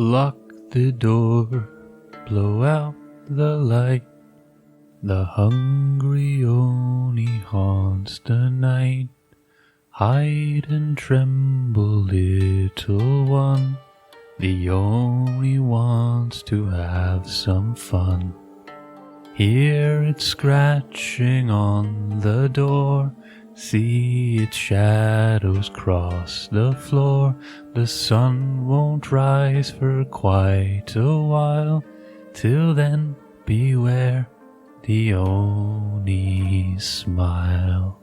Lock the door, blow out the light. The hungry Oni haunts the night. Hide and tremble, little one. The Oni wants to have some fun. Hear it scratching on the door. See its shadows cross the floor. The sun won't rise for quite a while. Till then, beware the Oni smile.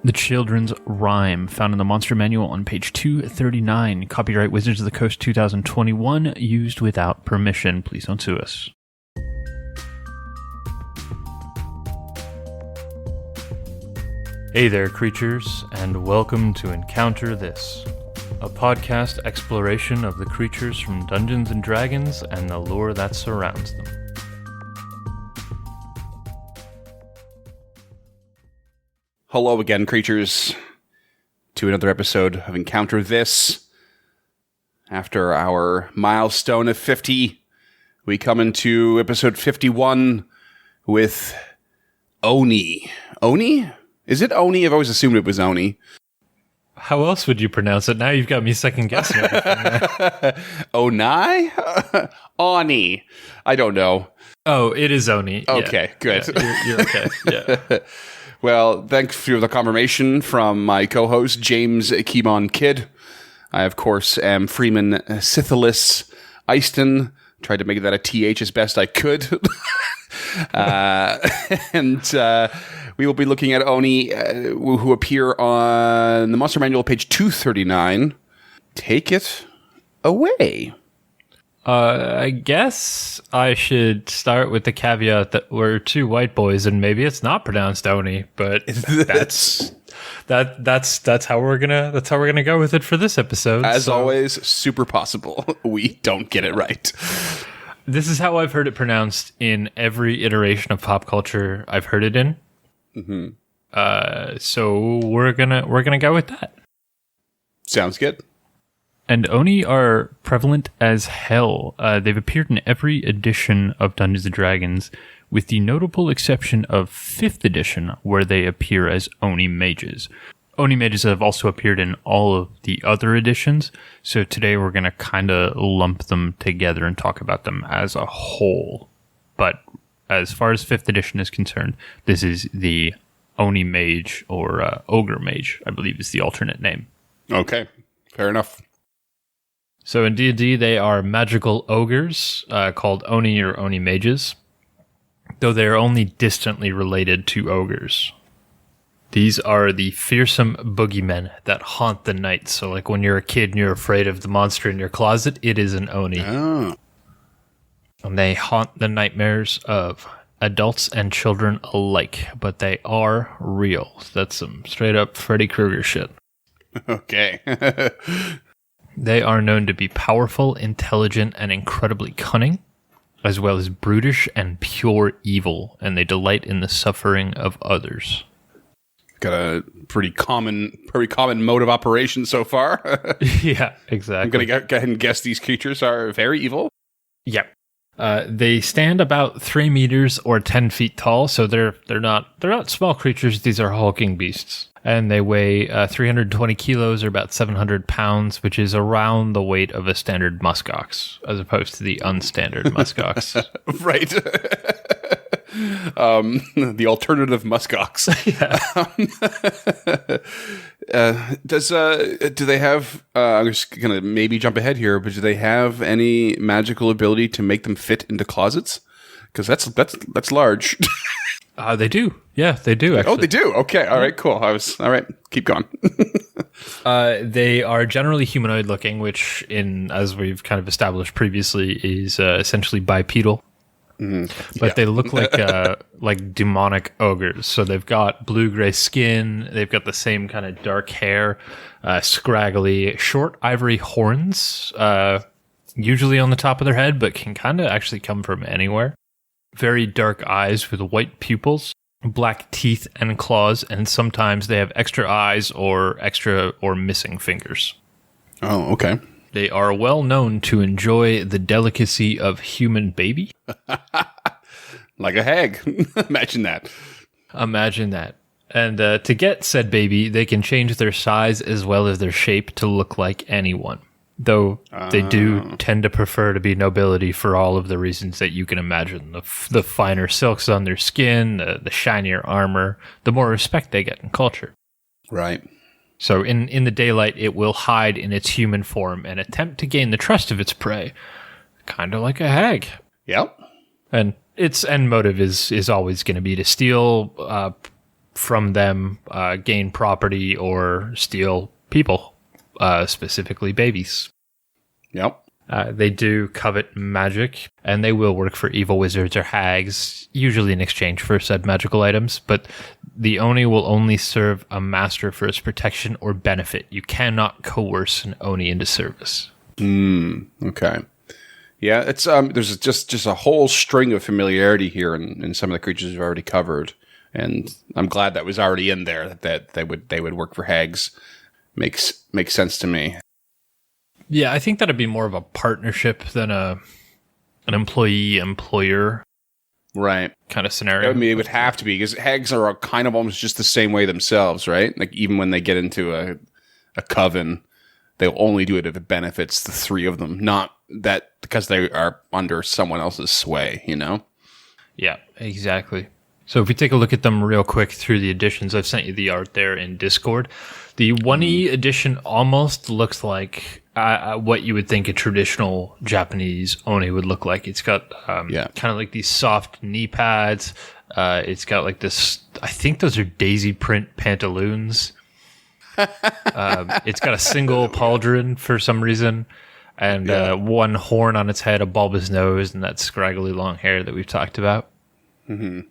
The Children's Rhyme, found in the Monster Manual on page 239. Copyright Wizards of the Coast 2021, used without permission. Please don't sue us. Hey there, creatures, and welcome to Encounter This, a podcast exploration of the creatures from Dungeons & Dragons and the lore that surrounds them. Hello again, creatures, to another episode of Encounter This. After our milestone of 50, we come into episode 51 with Oni. Oni? Is it Oni? I've always assumed it was Oni. How else would you pronounce it? Now you've got me second guessing everything. Onai? Oni. I don't know. Oh, it is Oni. Okay, good. Yeah, you're okay. Yeah. Well, thanks for the confirmation from my co-host, James Keemon Kidd. I, of course, am Freeman Sithilis Easton. Tried to make that a TH as best I could. We will be looking at Oni, who appear on the Monster Manual, page 239. Take it away. I guess I should start with the caveat that we're two white boys and maybe it's not pronounced Oni, but that's how we're gonna go with it for this episode. As always, super possible we don't get it right. This is how I've heard it pronounced in every iteration of pop culture I've heard it in. Mm-hmm. So we're gonna go with that. Sounds good. And Oni are prevalent as hell. They've appeared in every edition of Dungeons & Dragons, with the notable exception of 5th edition, where they appear as Oni mages. Oni mages have also appeared in all of the other editions, so today we're going to kind of lump them together and talk about them as a whole. But as far as 5th edition is concerned, this is the Oni mage, or ogre mage, I believe is the alternate name. Okay, fair enough. So in D&D, they are magical ogres called Oni or Oni mages, though they are only distantly related to ogres. These are the fearsome boogeymen that haunt the night. So like when you're a kid and you're afraid of the monster in your closet, it is an Oni. Oh. And they haunt the nightmares of adults and children alike, but they are real. That's some straight up Freddy Krueger shit. Okay. They are known to be powerful, intelligent, and incredibly cunning, as well as brutish and pure evil, and they delight in the suffering of others. Got a pretty common mode of operation so far. Yeah, exactly. I'm going to go ahead and guess these creatures are very evil. Yep. They stand about 3 meters or 10 feet tall, so they're not small creatures. These are hulking beasts. And they weigh 320 kilos, or about 700 pounds, which is around the weight of a standard muskox, as opposed to the unstandard muskox. Right. The alternative muskox. Yeah. Do they have, I'm just going to maybe jump ahead here, but do they have any magical ability to make them fit into closets? Because that's large. They do. Yeah, they do, actually. Oh, they do? Okay. All right, cool. All right. Keep going. They are generally humanoid looking, which, as we've kind of established previously, is essentially bipedal. But they look like demonic ogres. So they've got blue-gray skin. They've got the same kind of dark hair, scraggly, short ivory horns, usually on the top of their head, but can kind of actually come from anywhere. Very dark eyes with white pupils, black teeth and claws, and sometimes they have extra eyes or missing fingers. Oh, okay. They are well known to enjoy the delicacy of human baby. Like a hag. Imagine that. Imagine that. And to get said baby, they can change their size as well as their shape to look like anyone. Though they do tend to prefer to be nobility for all of the reasons that you can imagine. The finer silks on their skin, the shinier armor, the more respect they get in culture. Right. So in the daylight, it will hide in its human form and attempt to gain the trust of its prey. Kind of like a hag. Yep. And its end motive is always going to be to steal from them, gain property, or steal people, specifically babies. Yep. They do covet magic, and they will work for evil wizards or hags, usually in exchange for said magical items, but the Oni will only serve a master for its protection or benefit. You cannot coerce an Oni into service. Okay. Yeah, it's there's just a whole string of familiarity here in some of the creatures we've already covered, and I'm glad that was already in there, that they would work for hags. Makes sense to me. Yeah, I think that'd be more of a partnership than an employee-employer right kind of scenario. I mean, it would have to be, because hags are kind of almost just the same way themselves, right? Like, even when they get into a coven, they'll only do it if it benefits the three of them, not that because they are under someone else's sway, you know? Yeah, exactly. So if we take a look at them real quick through the editions, I've sent you the art there in Discord. The 1E edition almost looks like what you would think a traditional Japanese Oni would look like. It's got kind of like these soft knee pads. It's got like this, I think those are daisy print pantaloons. It's got a single pauldron for some reason, and one horn on its head, a bulbous nose, and that scraggly long hair that we've talked about. Mm-hmm.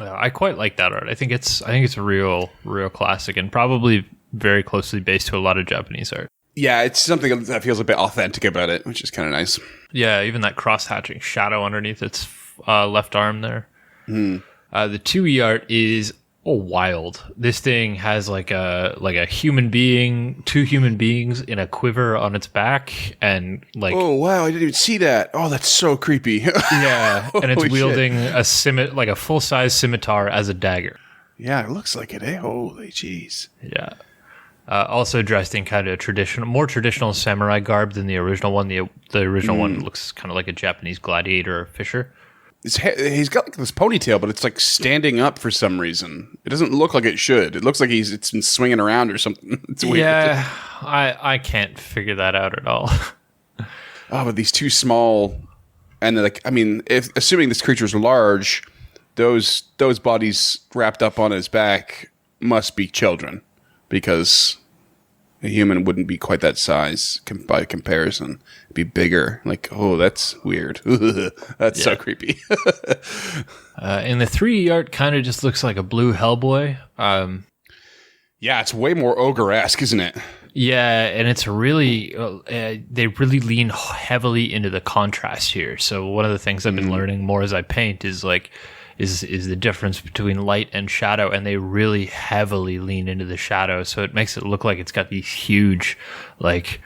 I quite like that art. I think it's a real classic, and probably very closely based to a lot of Japanese art. Yeah, it's something that feels a bit authentic about it, which is kind of nice. Yeah, even that cross-hatching shadow underneath its left arm there. The 2E art is wild. This thing has like a human being, two human beings in a quiver on its back, and like, oh wow, I didn't even see that. Oh, that's so creepy. Yeah, and it's wielding a full-size scimitar as a dagger. Yeah, it looks like it. Eh? Holy jeez. Yeah. Also dressed in kind of more traditional samurai garb than the original one. The original one looks kind of like a Japanese gladiator or fisher. He's got like this ponytail, but it's like standing up for some reason. It doesn't look like it should. It looks like it's been swinging around or something. It's weird. Yeah, I can't figure that out at all. Oh, but these two small, and like, I mean, assuming this creature's large, those bodies wrapped up on his back must be children, because a human wouldn't be quite that size by comparison. It'd be bigger. Like, oh, that's weird. That's so creepy. And the 3E art kind of just looks like a blue Hellboy. Yeah, it's way more ogre-esque, isn't it? Yeah, and it's really, they really lean heavily into the contrast here. So one of the things I've been learning more as I paint is like, is the difference between light and shadow, and they really heavily lean into the shadow, so it makes it look like it's got these huge, like,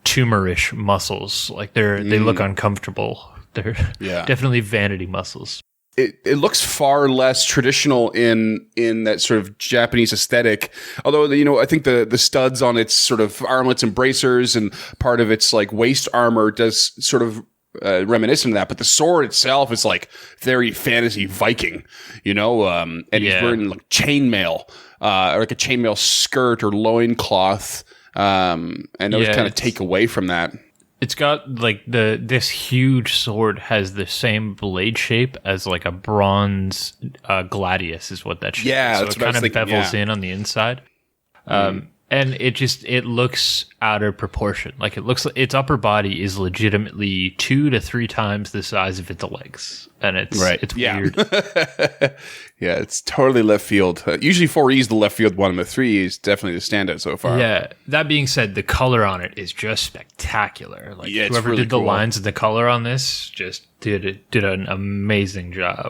tumorish muscles. Like they look uncomfortable. They're definitely vanity muscles. It looks far less traditional in that sort of Japanese aesthetic. Although, you know, I think the studs on its sort of armlets and bracers and part of its like waist armor does sort of reminiscent of that, but the sword itself is like very fantasy Viking, you know, and he's wearing like chainmail, or like a chainmail skirt or loincloth, and those kind of take away from that. It's got like this huge sword has the same blade shape as like a bronze gladius is what that shape is. So that's it kind of bevels in on the inside. And it looks out of proportion. Like it looks like its upper body is legitimately 2 to 3 times the size of its legs, and it's weird. Yeah, it's totally left field. Usually 4E is the left field one, but 3E is definitely the standout so far. Yeah. That being said, the color on it is just spectacular. Like whoever really did the lines and the color on this just did an amazing job.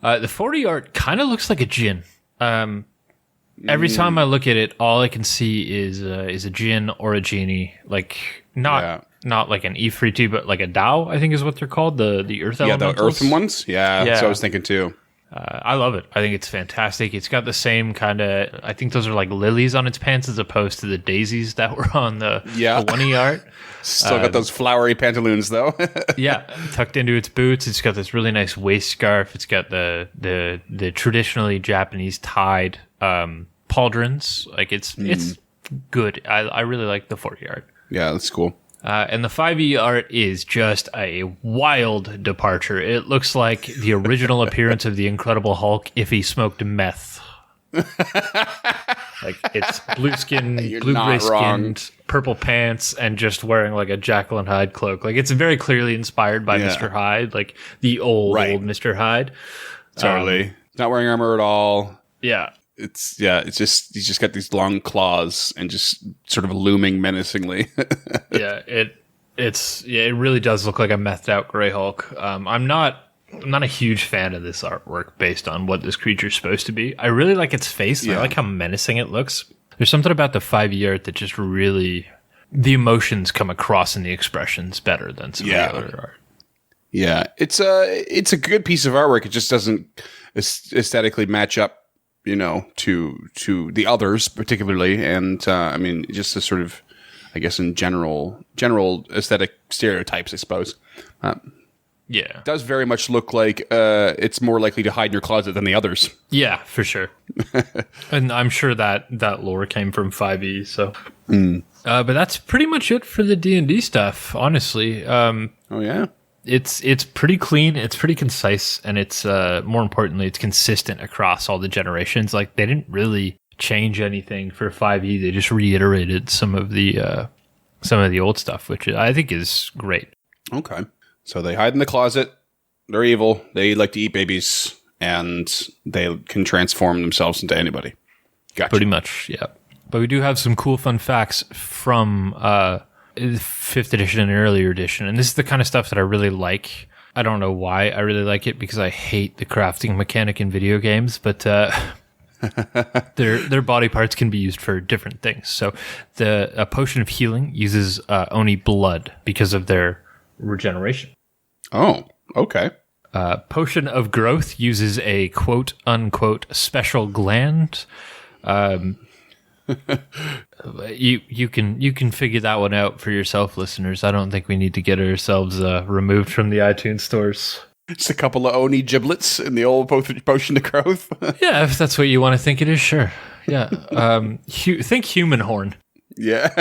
The 40 art kind of looks like a Jin. Every time I look at it, all I can see is a Jin or a genie. Like not like an Ifriti, but like a Dao, I think is what they're called. The Earth Elementals. The Earthen ones. Yeah, that's what I was thinking too. I love it. I think it's fantastic. It's got the same kind of, I think those are like lilies on its pants as opposed to the daisies that were on the 1E art. Still got those flowery pantaloons though. Yeah, tucked into its boots. It's got this really nice waist scarf. It's got the traditionally Japanese tied pauldrons. Like it's good. I really like the 40 art. Yeah, that's cool. And the 5e art is just a wild departure. It looks like the original appearance of the Incredible Hulk if he smoked meth. Like it's blue skin, blue gray skinned, purple pants, and just wearing like a Jekyll and Hyde cloak. Like it's very clearly inspired by Mr. Hyde, like the old Mr. Hyde. Totally. Not wearing armor at all. Yeah. It's just he's just got these long claws and just sort of looming menacingly. It really does look like a methed out Grey Hulk. I'm not a huge fan of this artwork based on what this creature's supposed to be. I really like its face. And I like how menacing it looks. There's something about the 5e art that just really, the emotions come across in the expressions better than some of the other art. Yeah, it's a good piece of artwork. It just doesn't aesthetically match up, to the others particularly. And I mean, just the sort of, I guess, in general aesthetic stereotypes, I suppose. It does very much look like it's more likely to hide in your closet than the others. Yeah, for sure. And I'm sure that lore came from 5e. So, but that's pretty much it for the D&D stuff. Honestly. It's pretty clean, it's pretty concise, and it's more importantly, it's consistent across all the generations. Like they didn't really change anything for 5e; they just reiterated some of the old stuff, which I think is great. Okay, so they hide in the closet. They're evil. They like to eat babies, and they can transform themselves into anybody. Gotcha. Pretty much, yeah. But we do have some cool fun facts from 5th edition and earlier edition, and this is the kind of stuff that I really like. I don't know why I really like it, because I hate the crafting mechanic in video games, but their body parts can be used for different things. So a potion of healing uses Oni blood because of their regeneration. Oh, okay. Potion of growth uses a quote unquote special gland. You can figure that one out for yourself, listeners. I don't think we need to get ourselves removed from the iTunes stores. Just a couple of Oni giblets in the old potion of growth. Yeah, if that's what you want to think it is, sure. Yeah. Think human horn. Yeah.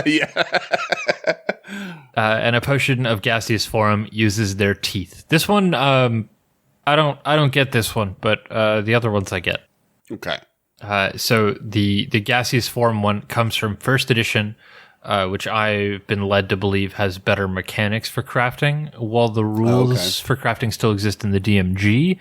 And a potion of gaseous form uses their teeth. This one, I don't get this one, but the other ones I get. Okay. So the gaseous form one comes from 1st edition, which I've been led to believe has better mechanics for crafting. While the rules for crafting still exist in the DMG,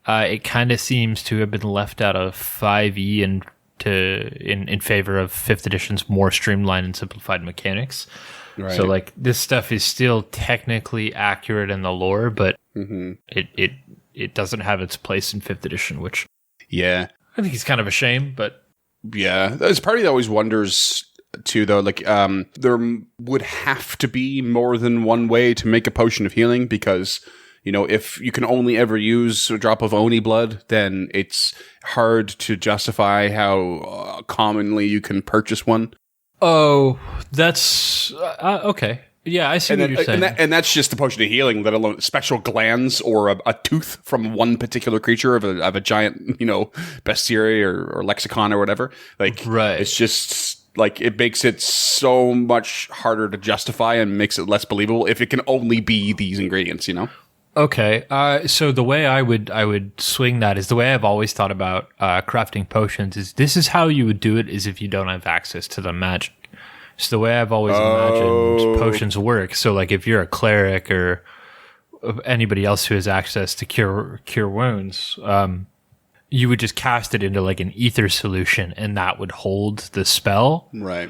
it kind of seems to have been left out of 5e in favor of 5th edition's more streamlined and simplified mechanics. Right. So like this stuff is still technically accurate in the lore, but it doesn't have its place in 5th edition, which I think it's kind of a shame, but there's a party that always wonders too, though. Like, there would have to be more than one way to make a potion of healing, because if you can only ever use a drop of Oni blood, then it's hard to justify how commonly you can purchase one. Oh, that's okay. Yeah, I see what you're saying. And that's just the potion of healing, let alone special glands or a tooth from one particular creature of a giant, bestiary or lexicon or whatever. Like, right. It's just like it makes it so much harder to justify and makes it less believable if it can only be these ingredients, Okay, so the way I would swing that is the way I've always thought about crafting potions is this is how you would do it is if you don't have access to the magic. So the way I've always imagined potions work. So like if you're a cleric or anybody else who has access to cure wounds, you would just cast it into like an ether solution, and that would hold the spell. Right.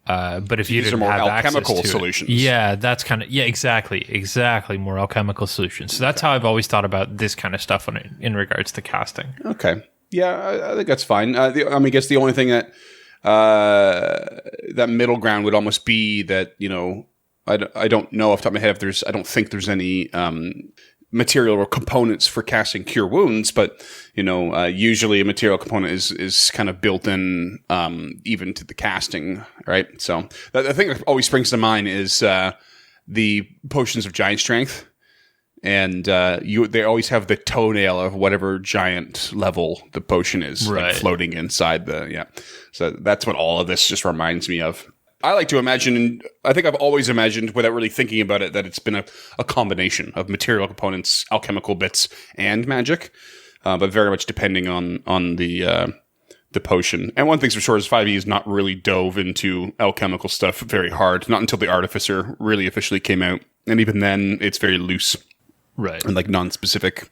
But if you These are didn't more have alchemical access to solutions. yeah, that's kind of exactly more alchemical solutions. So that's how I've always thought about this kind of stuff in regards to casting. Okay. Yeah, I think that's fine. I guess the only thing that that middle ground would almost be that, I don't know off the top of my head I don't think there's any material or components for casting Cure Wounds, but usually a material component is kind of built in even to the casting, right? So the thing that always springs to mind is the potions of giant strength, and they always have the toenail of whatever giant level the potion is, right, like floating inside So that's what all of this just reminds me of. I like to imagine, I think I've always imagined, without really thinking about it, that it's been a combination of material components, alchemical bits, and magic, but very much depending on the potion. And one thing's for sure is 5e has not really dove into alchemical stuff very hard, not until the Artificer really officially came out. And even then, it's very loose. Right. And like non-specific.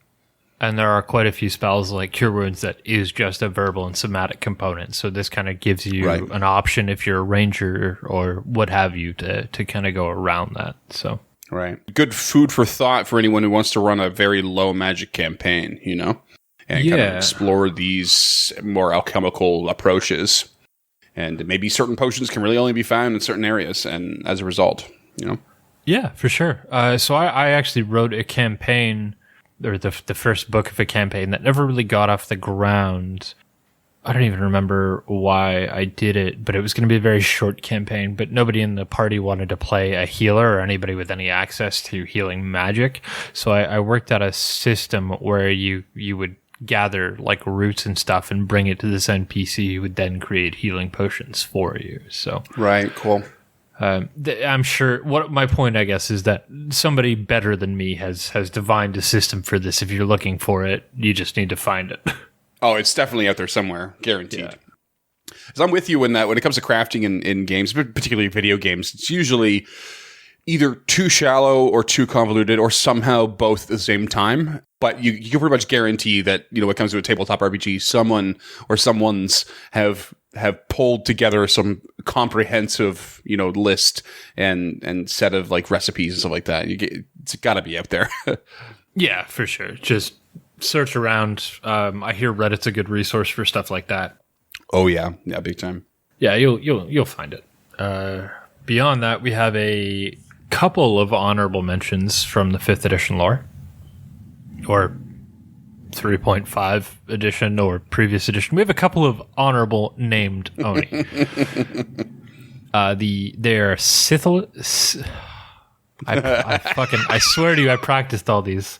And there are quite a few spells like Cure Wounds that is just a verbal and somatic component. So this kind of gives you an option if you're a ranger or what have you to kind of go around that. So right. Good food for thought for anyone who wants to run a very low magic campaign, and kind of explore these more alchemical approaches. And maybe certain potions can really only be found in certain areas, and as a result, Yeah, for sure. So I actually wrote a campaign, or the first book of a campaign that never really got off the ground. I don't even remember why I did it, but it was going to be a very short campaign, but nobody in the party wanted to play a healer or anybody with any access to healing magic. So I worked out a system where you would gather like roots and stuff and bring it to this NPC who would then create healing potions for you. So right, cool. I'm sure what my point, I guess, is that somebody better than me has divined a system for this. If you're looking for it, you just need to find it. Oh, it's definitely out there somewhere, guaranteed. Yeah. So I'm with you when it comes to crafting in games, particularly video games. It's usually either too shallow or too convoluted, or somehow both at the same time. But you can pretty much guarantee that when it comes to a tabletop RPG, someone or someone's have pulled together some comprehensive list and set of like recipes and stuff like that. It's got to be out there. Yeah, for sure. Just search around. I hear Reddit's a good resource for stuff like that. Oh yeah, big time. Yeah, you'll find it. Beyond that, we have a couple of honorable mentions from the 5th edition lore, or 3.5 edition or previous edition. We have a couple of honorable named Oni. They're Scythilis. I swear to you, I practiced all these.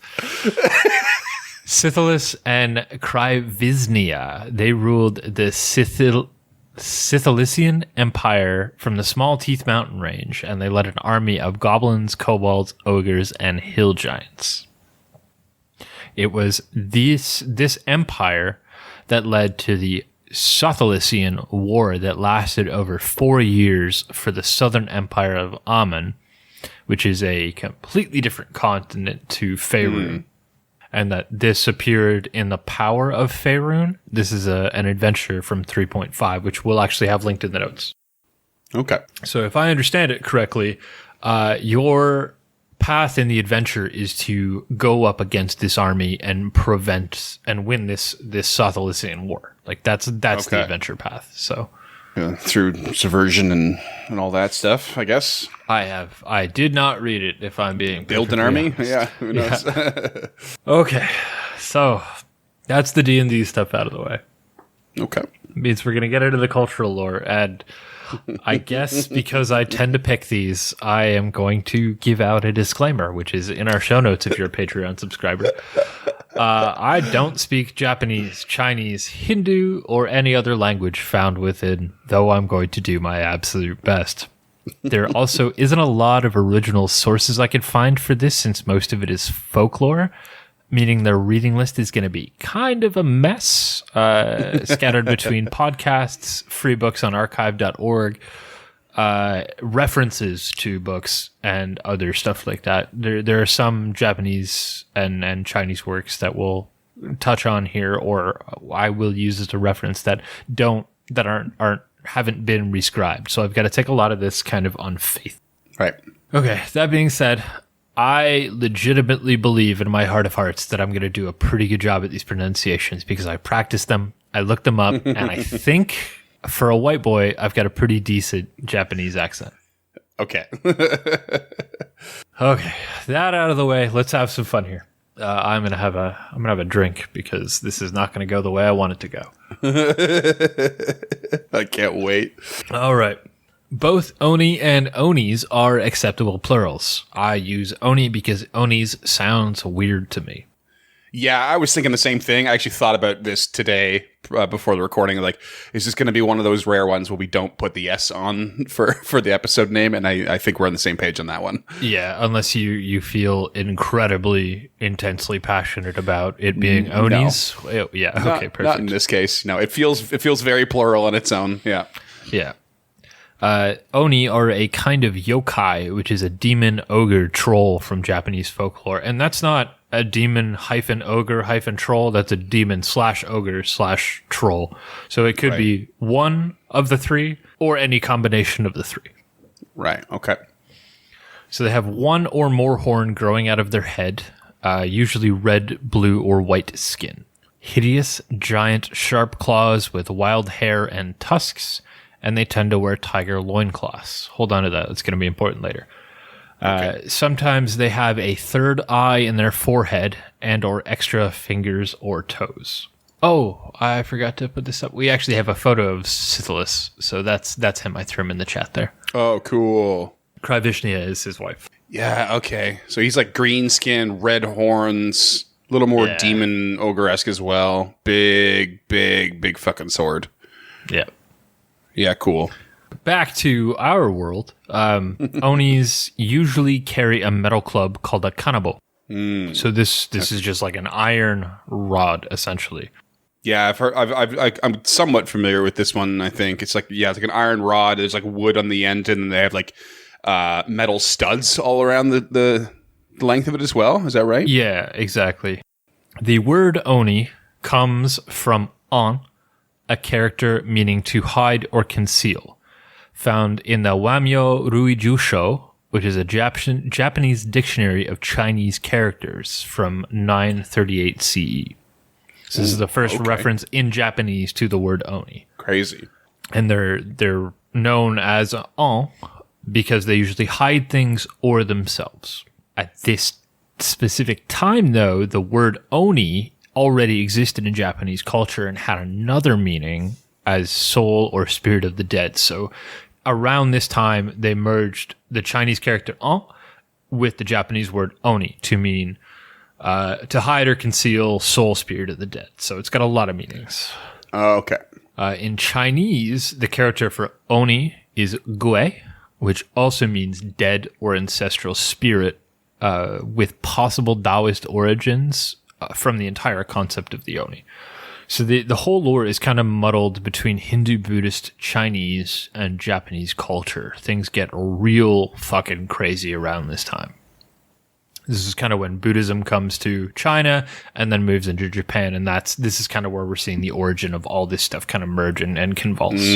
Scythilis and Kryvisnia. They ruled the Scythilician Empire from the Small Teeth Mountain Range, and they led an army of goblins, kobolds, ogres, and hill giants. It was this empire that led to the Scythilician War that lasted over 4 years for the southern empire of Amun, which is a completely different continent to Faerun. And that this appeared in The Power of Faerun. This is an adventure from 3.5, which we'll actually have linked in the notes. Okay. So if I understand it correctly, your path in the adventure is to go up against this army and prevent and win this Scythilician war. Like that's the adventure path. So through subversion and all that stuff, I guess. I did not read it, if I'm being build an army. Honest. Yeah, who knows? Yeah. Okay, so that's the D&D stuff out of the way. Okay, means we're gonna get into the cultural lore, and I guess because I tend to pick these, I am going to give out a disclaimer, which is in our show notes if you're a Patreon subscriber. I don't speak Japanese, Chinese, Hindu, or any other language found within, though I'm going to do my absolute best. There also isn't a lot of original sources I could find for this, since most of it is folklore, meaning their reading list is going to be kind of a mess, scattered between podcasts, free books on archive.org, references to books, and other stuff like that. There are some Japanese and Chinese works that we'll touch on here, or I will use as a reference that aren't haven't been rescribed. So I've got to take a lot of this kind of on faith. Right. Okay, that being said, I legitimately believe in my heart of hearts that I'm going to do a pretty good job at these pronunciations because I practiced them, I looked them up, and I think for a white boy, I've got a pretty decent Japanese accent. Okay. Okay, that out of the way, let's have some fun here. I'm gonna have a drink because this is not gonna go the way I want it to go. I can't wait. All right. Both oni and onis are acceptable plurals. I use oni because onis sounds weird to me. Yeah, I was thinking the same thing. I actually thought about this today before the recording. Like, is this going to be one of those rare ones where we don't put the S on for the episode name? And I think we're on the same page on that one. Yeah, unless you feel incredibly, intensely passionate about it being onis. No. Yeah, okay, perfect. Not in this case. No, it feels very plural on its own. Yeah. Yeah. Oni are a kind of yokai, which is a demon, ogre, troll from Japanese folklore. And that's not a demon -ogre -troll. That's a demon /ogre /troll. So it could be one of the three or any combination of the three. Right. Okay. So they have one or more horn growing out of their head, usually red, blue, or white skin. Hideous, giant, sharp claws with wild hair and tusks. And they tend to wear tiger loincloths. Hold on to that. It's going to be important later. Okay. Sometimes they have a third eye in their forehead and or extra fingers or toes. Oh, I forgot to put this up. We actually have a photo of Scythilis. So that's him. I threw him in the chat there. Oh, cool. Krivishnia is his wife. Yeah, okay. So he's like green skin, red horns, a little more demon ogre-esque as well. Big fucking sword. Yeah. Yeah, cool. Back to our world, onis usually carry a metal club called a kanabo. So this is just like an iron rod, essentially. Yeah, I've heard. I'm somewhat familiar with this one. I think it's like it's like an iron rod. There's like wood on the end, and then they have like metal studs all around the length of it as well. Is that right? Yeah, exactly. The word oni comes from on, a character meaning to hide or conceal, found in the Wamyo Ruijusho, which is a Japanese dictionary of Chinese characters from 938 CE. So this is the first reference in Japanese to the word oni. Crazy. And they're known as on because they usually hide things or themselves. At this specific time, though, the word oni already existed in Japanese culture and had another meaning as soul or spirit of the dead. So around this time, they merged the Chinese character on with the Japanese word oni to mean to hide or conceal soul, spirit of the dead. So it's got a lot of meanings. Okay. In Chinese, the character for oni is gui, which also means dead or ancestral spirit, with possible Taoist origins from the entire concept of the oni. So the whole lore is kind of muddled between Hindu, Buddhist, Chinese, and Japanese culture. Things get real fucking crazy around this time. This is kind of when Buddhism comes to China and then moves into Japan, and this is kind of where we're seeing the origin of all this stuff kind of merge and convulse.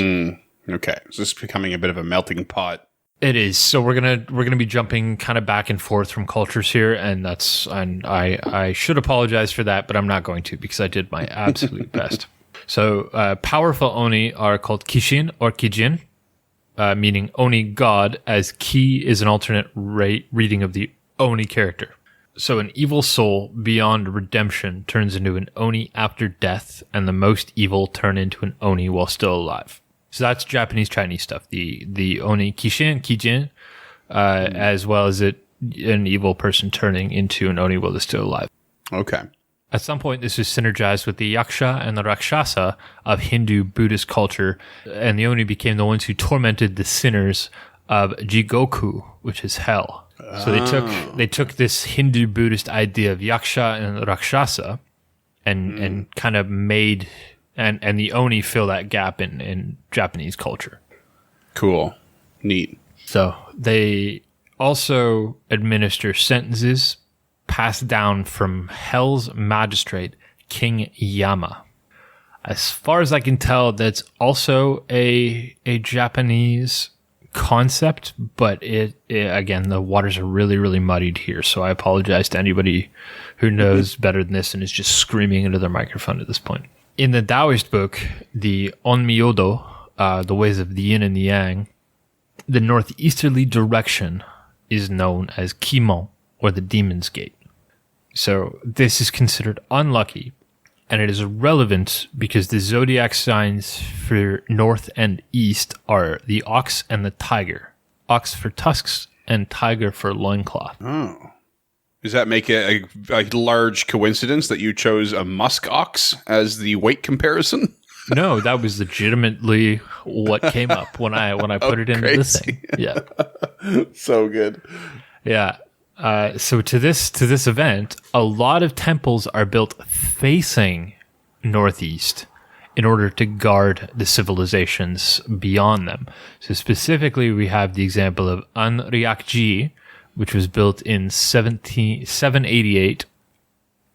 Okay, so this is becoming a bit of a melting pot. It is. So we're gonna be jumping kind of back and forth from cultures here, and I should apologize for that, but I'm not going to because I did my absolute best. So powerful oni are called kishin or kijin, meaning oni god, as ki is an alternate reading of the oni character. So an evil soul beyond redemption turns into an oni after death, and the most evil turn into an oni while still alive. So that's Japanese Chinese stuff. The oni kishin, kijin, as well as an evil person turning into an oni while they're still alive. Okay. At some point, this is synergized with the yaksha and the rakshasa of Hindu Buddhist culture, and the oni became the ones who tormented the sinners of Jigoku, which is hell. So they took this Hindu Buddhist idea of yaksha and rakshasa, and kind of made. And the oni fill that gap in Japanese culture. Cool. Neat. So they also administer sentences passed down from Hell's magistrate, King Yama. As far as I can tell, that's also a Japanese concept, but it again, the waters are really, really muddied here. So I apologize to anybody who knows better than this and is just screaming into their microphone at this point. In the Taoist book, the Onmyodo, the ways of the yin and the yang, the northeasterly direction is known as Kimon, or the Demon's Gate. So this is considered unlucky, and it is relevant because the zodiac signs for north and east are the ox and the tiger. Ox for tusks and tiger for loincloth. Oh. Does that make it a large coincidence that you chose a musk ox as the weight comparison? No, that was legitimately what came up when I put it into the thing. Yeah. So good. Yeah. So to this event, a lot of temples are built facing northeast in order to guard the civilizations beyond them. So specifically, we have the example of Anryakji, which was built in 788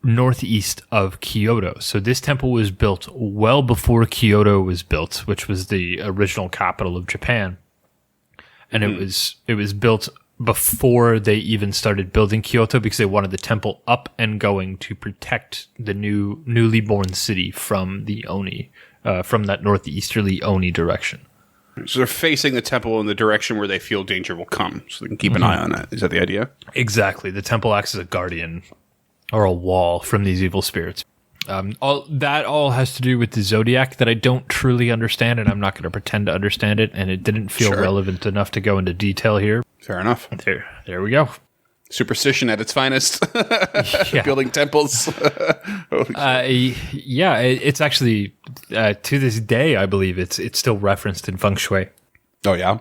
northeast of Kyoto. So this temple was built well before Kyoto was built, which was the original capital of Japan. And it was built before they even started building Kyoto because they wanted the temple up and going to protect the newly born city from the Oni, from that northeasterly Oni direction. So they're facing the temple in the direction where they feel danger will come, so they can keep an eye on that. Is that the idea? Exactly. The temple acts as a guardian or a wall from these evil spirits. All has to do with the zodiac that I don't truly understand, and I'm not going to pretend to understand it, and it didn't feel relevant enough to go into detail here. Fair enough. There we go. Superstition at its finest. Building temples. It's actually, to this day, I believe it's still referenced in feng shui. Oh, yeah?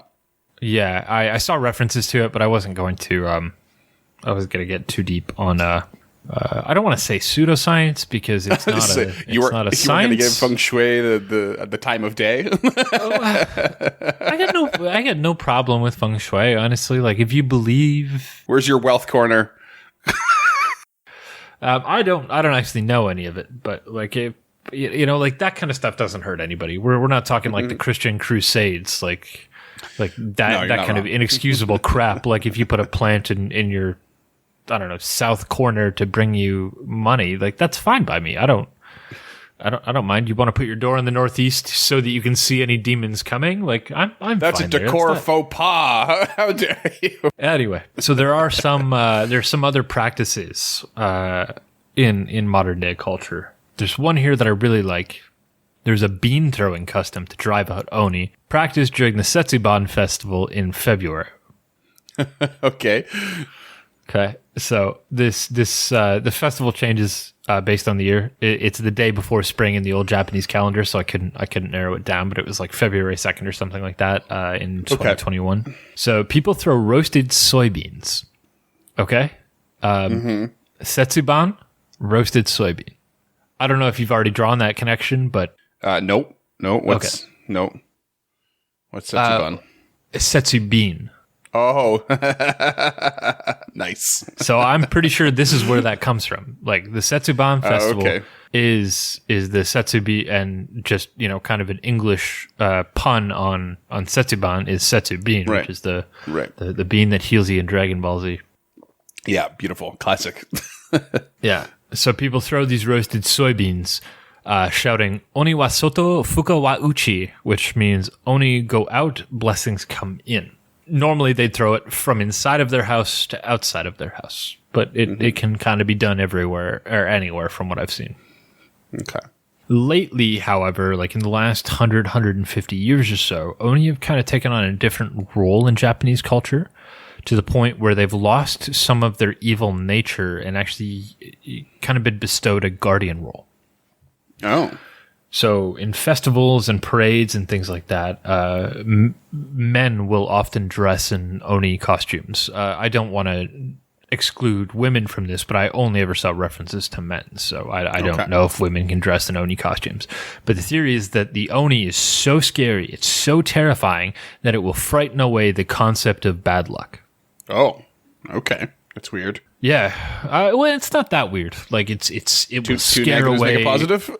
Yeah, I saw references to it, but I wasn't going to get too deep on... I don't want to say pseudoscience because it's not a science. You were going to give feng shui the time of day. I got no problem with feng shui, honestly. Like, if you believe, where's your wealth corner? I don't actually know any of it, but like, like that kind of stuff doesn't hurt anybody. We're not talking like the Christian Crusades, like that kind of inexcusable crap. Like if you put a plant in your, I don't know, south corner to bring you money, like that's fine by me. I don't mind. You want to put your door in the northeast so that you can see any demons coming? Like I'm that's fine a decor faux pas. How dare you? Anyway, so there are some other practices in modern day culture. There's one here that I really like. There's a bean throwing custom to drive out Oni, practiced during the Setsuban festival in February. Okay. So the festival changes based on the year. It's the day before spring in the old Japanese calendar, so I couldn't narrow it down, but it was like February 2nd or something like that in 2021. Okay. So people throw roasted soybeans. Okay. Setsuban, roasted soybean. I don't know if you've already drawn that connection, but nope. What's Setsuban? Setsubin. Oh, nice. So I'm pretty sure this is where that comes from. Like the Setsuban festival is the Setsubi, and just, kind of an English pun on Setsuban is Setsubin, which is the bean that heals you in Dragon Ball Z. Yeah, beautiful. Classic. Yeah. So people throw these roasted soybeans, shouting, Oni wa soto, fuka wa uchi, which means Oni go out, blessings come in. Normally they'd throw it from inside of their house to outside of their house, but it can kind of be done everywhere or anywhere from what I've seen. Okay. Lately, however, like in the last 150 years or so, Oni have kind of taken on a different role in Japanese culture to the point where they've lost some of their evil nature and actually kind of been bestowed a guardian role. Oh. So in festivals and parades and things like that, men will often dress in Oni costumes. I don't want to exclude women from this, but I only ever saw references to men. So I don't know if women can dress in Oni costumes. But the theory is that the Oni is so scary, it's so terrifying, that it will frighten away the concept of bad luck. Oh, okay. That's weird. Yeah. Well, it's not that weird. Like it will scare away. Make it positive?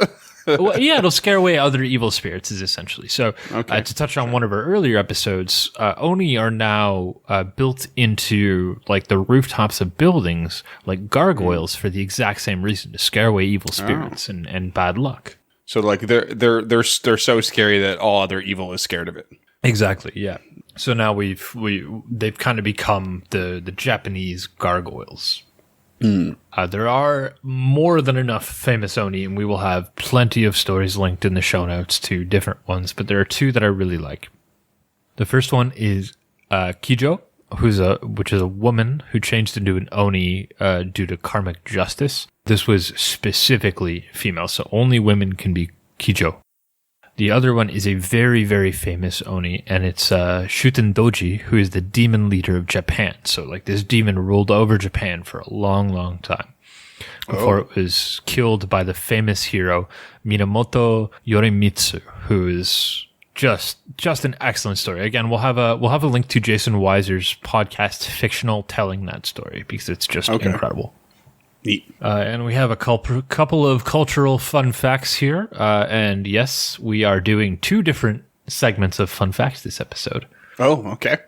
Well, yeah, it'll scare away other evil spirits, is essentially. So, to touch on one of our earlier episodes, Oni are now built into like the rooftops of buildings, like gargoyles, for the exact same reason, to scare away evil spirits and bad luck. So like they're so scary that all other evil is scared of it. Exactly. Yeah. So now they've kind of become the Japanese gargoyles. There are more than enough famous Oni, and we will have plenty of stories linked in the show notes to different ones, but there are two that I really like. The first one is Kijo, which is a woman who changed into an Oni due to karmic justice. This was specifically female, so only women can be Kijo. The other one is a very, very famous Oni, and it's Shuten Doji, who is the demon leader of Japan. So, like, this demon ruled over Japan for a long, long time before it was killed by the famous hero Minamoto Yorimitsu, who is just an excellent story. Again, we'll have a link to Jason Weiser's podcast, Fictional, telling that story because it's just incredible. Neat. And we have a couple of cultural fun facts here. And yes, we are doing two different segments of fun facts this episode. Oh, okay.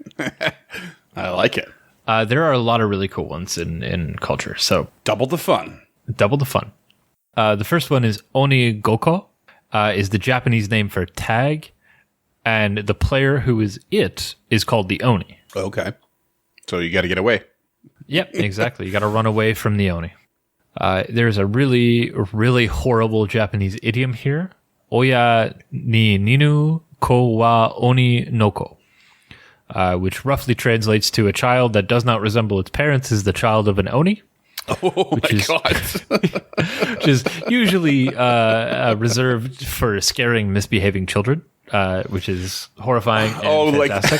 I like it. There are a lot of really cool ones in culture. So Double the fun. The first one is Onigoko, is the Japanese name for tag. And the player who is called the Oni. Okay. So you got to get away. Yep, exactly. You got to run away from the Oni. There's a really, really horrible Japanese idiom here. Oya ni ninu ko wa oni noko, which roughly translates to a child that does not resemble its parents is the child of an Oni. Oh my God. Which is usually reserved for scaring misbehaving children, which is horrifying and fantastic.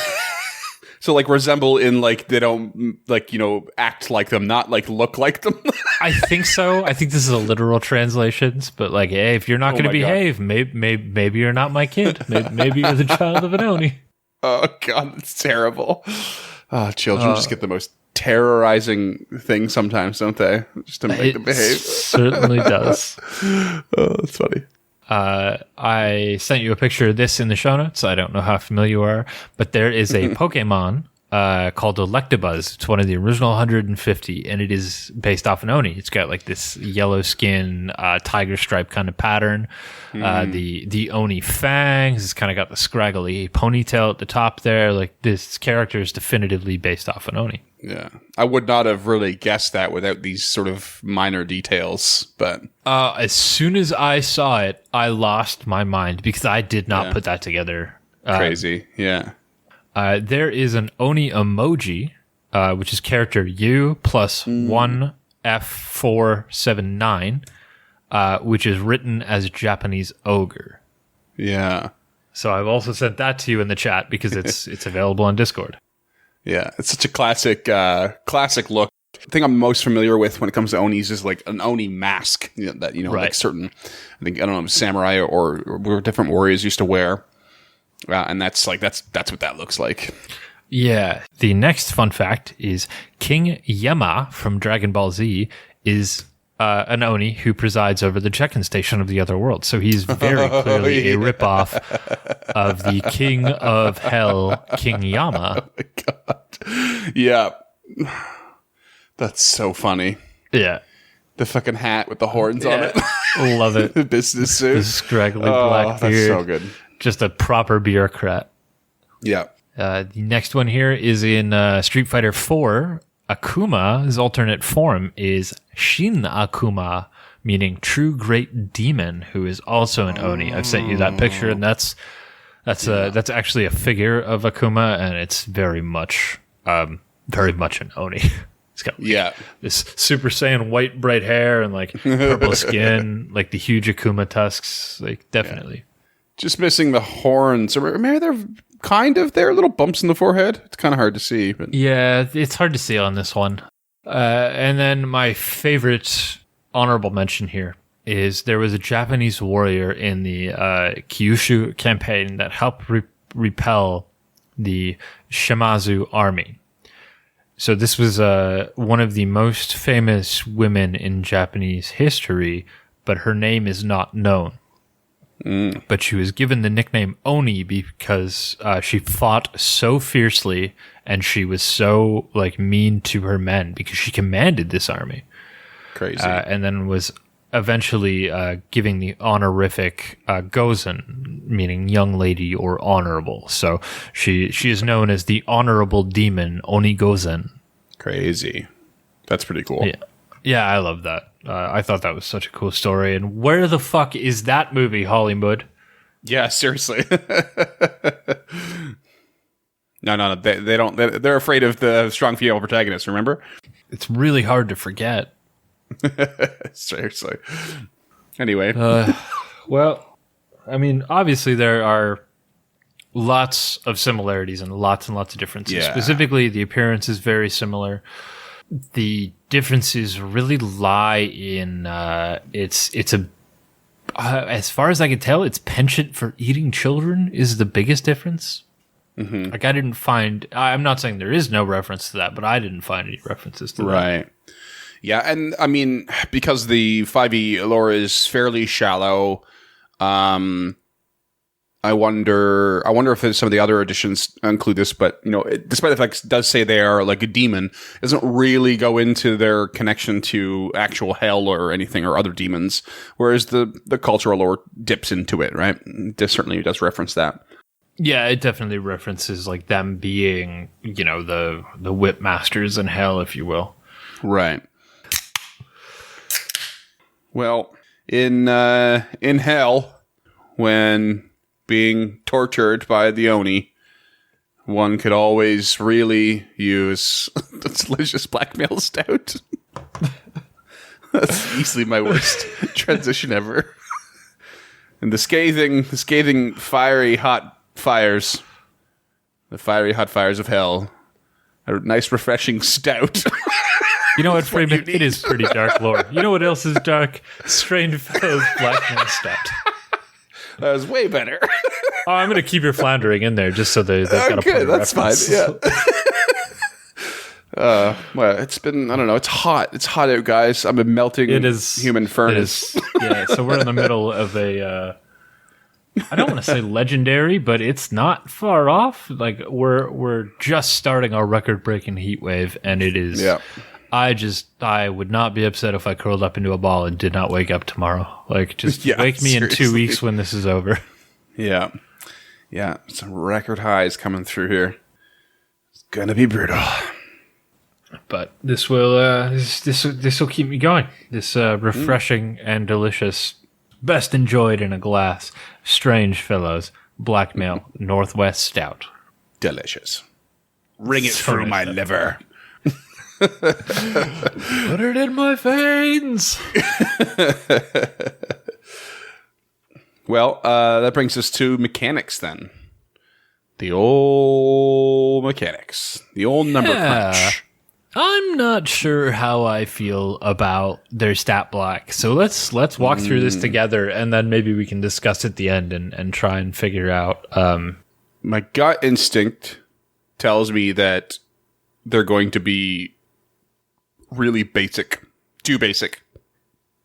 So, like, resemble in, like, they don't, like, act like them, not, like, look like them? I think so. I think this is a literal translations, but, like, hey, if you're not going to behave, maybe you're not my kid. Maybe you're the child of an Oni. Oh, God, that's terrible. Children just get the most terrorizing thing sometimes, don't they? Just to make them behave. Certainly does. Oh, that's funny. I sent you a picture of this in the show notes. I don't know how familiar you are, but there is a Pokemon called Electabuzz. It's one of the original 150, and it is based off an Oni. It's got like this yellow skin, tiger stripe kind of pattern. The Oni fangs. It's kind of got the scraggly ponytail at the top there. Like, this character is definitively based off an Oni. Yeah. I would not have really guessed that without these sort of minor details, but... as soon as I saw it, I lost my mind because I did not put that together. Crazy, yeah. There is an Oni emoji, which is character U plus 1F479, which is written as Japanese ogre. Yeah. So I've also sent that to you in the chat because it's available on Discord. Yeah, it's such a classic look. The thing I'm most familiar with when it comes to Onis is like an Oni mask that like certain, I don't know, samurai or different warriors used to wear, and that's what that looks like. Yeah. The next fun fact is King Yama from Dragon Ball Z is an Oni who presides over the check-in station of the other world. So he's very clearly a ripoff of the King of Hell, King Yama. Oh my God. Yeah. That's so funny. Yeah. The fucking hat with the horns on it. Love it. The business suit. The scraggly black beard. That's so good. Just a proper bureaucrat. Yeah. The next one here is in Street Fighter 4. Akuma's alternate form is Shin Akuma, meaning true great demon, who is also an Oni. I've sent you that picture, and that's actually a figure of Akuma, and it's very much an Oni. He's got this Super Saiyan white bright hair and like purple skin, like the huge Akuma tusks, like definitely. Yeah. Just missing the horns, or maybe they're kind of there, little bumps in the forehead. It's kind of hard to see, but yeah, it's hard to see on this one. And then my favorite honorable mention here is there was a Japanese warrior in the Kyushu campaign that helped repel the Shimazu army. So this was one of the most famous women in Japanese history, but her name is not known. But she was given the nickname Oni because she fought so fiercely and she was so mean to her men because she commanded this army. Crazy. And then was eventually giving the honorific Gozen, meaning young lady or honorable. So she is known as the honorable demon Oni Gozen. Crazy. That's pretty cool. Yeah, I love that. I thought that was such a cool story. And where the fuck is that movie, Hollywood? Yeah, seriously. No. They don't. They're afraid of the strong female protagonist. Remember? It's really hard to forget. Seriously. Anyway. Well, I mean, obviously there are lots of similarities and lots of differences. Yeah. Specifically, the appearance is very similar. The differences really lie in it's a as far as I can tell, its penchant for eating children is the biggest difference. Mm-hmm. I didn't find. I'm not saying there is no reference to that, but I didn't find any references to that. Right. Yeah, and I mean, because the 5e lore is fairly shallow, I wonder if some of the other editions include this, but despite the fact it does say they are like a demon, it doesn't really go into their connection to actual hell or anything or other demons, whereas the cultural lore dips into it, right? It certainly does reference that. Yeah, it definitely references them being, the whip masters in hell, if you will. Right. Well, in hell, when being tortured by the Oni, one could always really use the delicious blackmail stout. That's easily my worst transition ever. And the scathing fiery hot fires, the fiery hot fires of hell, a nice refreshing stout. You know what, Freeman? It is pretty dark lore. You know what else is dark? Strange Fellow's blackmail stout. That was way better. Oh, I'm going to keep your floundering in there just so they've got a point of that's reference. fine. Yeah. Well, it's been, I don't know, it's hot. It's hot out, guys. I'm a melting human furnace. Yeah, so we're in the middle of a, I don't want to say legendary, but it's not far off. We're just starting our record-breaking heat wave, and it is... Yeah. I would not be upset if I curled up into a ball and did not wake up tomorrow. Wake me seriously. In 2 weeks when this is over. Yeah. Yeah. Some record highs coming through here. It's going to be brutal. But this will this will keep me going. This refreshing and delicious, best enjoyed in a glass, Strange Fellows Blackmail Northwest Stout. Delicious. Ring it through my liver. Put it in my veins. Well, that brings us to mechanics then. The old mechanics. The old number crunch. I'm not sure how I feel about their stat block. So let's walk through this together, and then maybe we can discuss at the end and try and figure out. My gut instinct tells me that they're going to be really basic, too basic,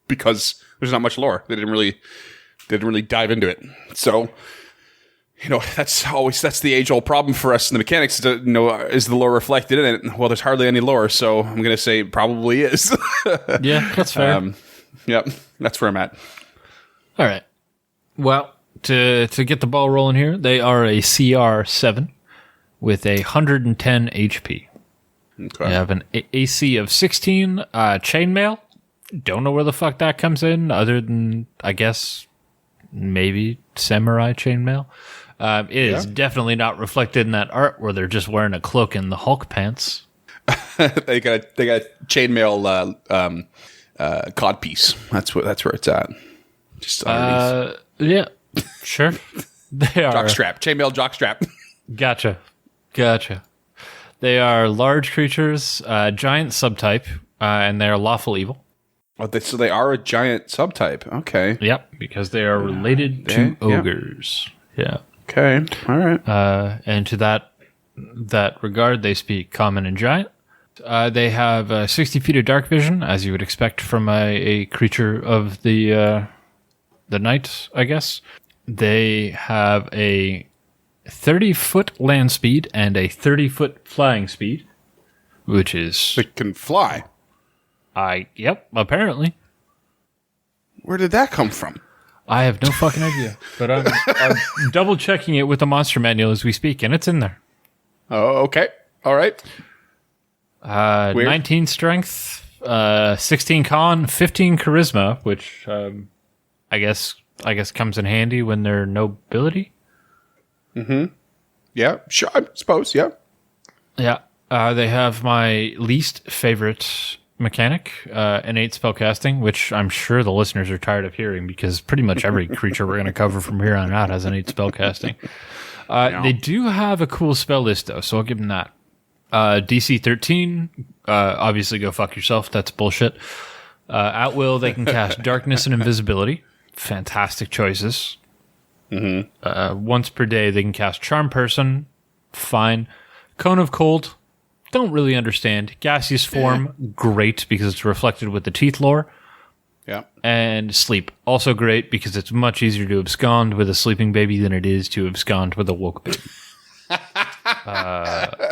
because there's not much lore. They didn't really dive into it. So, that's the age-old problem for us in the mechanics. Is the lore reflected in it? Well, there's hardly any lore, so I'm going to say it probably is. Yeah, that's fair. Yep, that's where I'm at. All right. Well, to get the ball rolling here, they are a CR7 with 110 HP. Okay. They have an AC of 16, chainmail. Don't know where the fuck that comes in, other than, I guess, maybe samurai chainmail. It is definitely not reflected in that art where they're just wearing a cloak and the Hulk pants. they got chainmail codpiece. That's where it's at. Just underneath. Yeah, sure. They are jockstrap, chainmail jockstrap. Gotcha. They are large creatures, giant subtype, and they are lawful evil. Oh, so they are a giant subtype. Okay. Yep, because they are related to ogres. Yeah. Okay. All right. And to that regard, they speak common and giant. They have 60 feet of dark vision, as you would expect from a creature of the the knight, I guess. They have a 30-foot land speed and a 30-foot flying speed, which is... They can fly. Yep, apparently. Where did that come from? I have no fucking idea, but I'm double checking it with the monster manual as we speak, and it's in there. Oh, okay. All right. 19 strength, 16 con, 15 charisma, which I guess comes in handy when they're nobility. Yeah, sure. I suppose. Yeah. Yeah. They have my least favorite mechanic, innate spellcasting, which I'm sure the listeners are tired of hearing because pretty much every creature we're going to cover from here on out has innate spellcasting. They do have a cool spell list, though, so I'll give them that. DC 13, obviously go fuck yourself. That's bullshit. At will, they can cast Darkness and Invisibility. Fantastic choices. Once per day, they can cast Charm Person. Fine. Cone of Cold. Don't really understand. Gaseous Form. Great, because it's reflected with the Teeth lore. Yeah. And Sleep. Also great, because it's much easier to abscond with a sleeping baby than it is to abscond with a woke baby.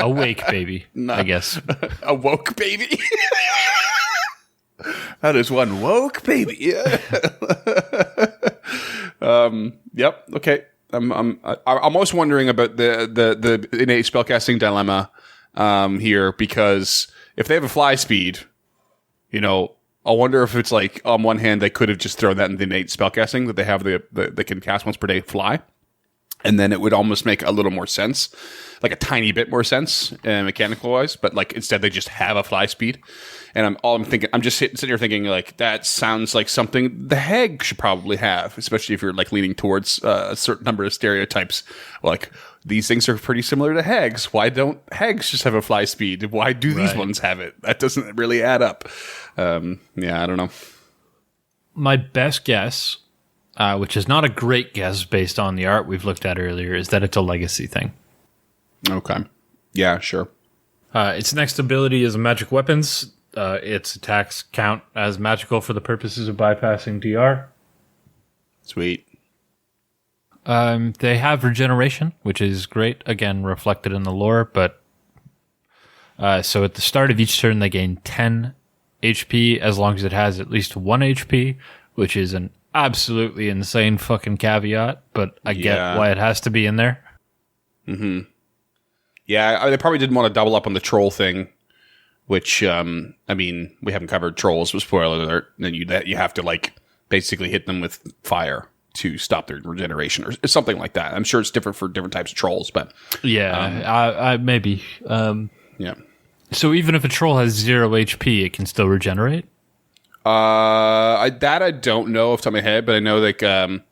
Awake baby, I guess. A woke baby? That is one woke baby. Yeah. Yep. Okay. I'm almost wondering about the innate spellcasting dilemma here, because if they have a fly speed, I wonder if it's like, on one hand, they could have just thrown that in the innate spellcasting that they have they can cast once per day fly. And then it would almost make a little more sense, like a tiny bit more sense, mechanical wise. But like instead, they just have a fly speed, and I'm just sitting here thinking like that sounds like something the Hag should probably have, especially if you're like leaning towards a certain number of stereotypes. Like these things are pretty similar to Hags. Why don't Hags just have a fly speed? Why do these ones have it? That doesn't really add up. Yeah, I don't know. My best guess, which is not a great guess based on the art we've looked at earlier, is that it's a legacy thing. Okay. Yeah, sure. Its next ability is magic weapons. Its attacks count as magical for the purposes of bypassing DR. Sweet. They have regeneration, which is great. Again, reflected in the lore, but so at the start of each turn, they gain 10 HP as long as it has at least 1 HP, which is an absolutely insane fucking caveat, but I get why it has to be in there. Mm-hmm. Yeah, they probably didn't want to double up on the troll thing, which, I mean, we haven't covered trolls, but spoiler alert, then you have to, like, basically hit them with fire to stop their regeneration or something like that. I'm sure it's different for different types of trolls, but... Yeah, maybe. Yeah. So even if a troll has 0 HP, it can still regenerate? I don't know off the top of my head, but I know like the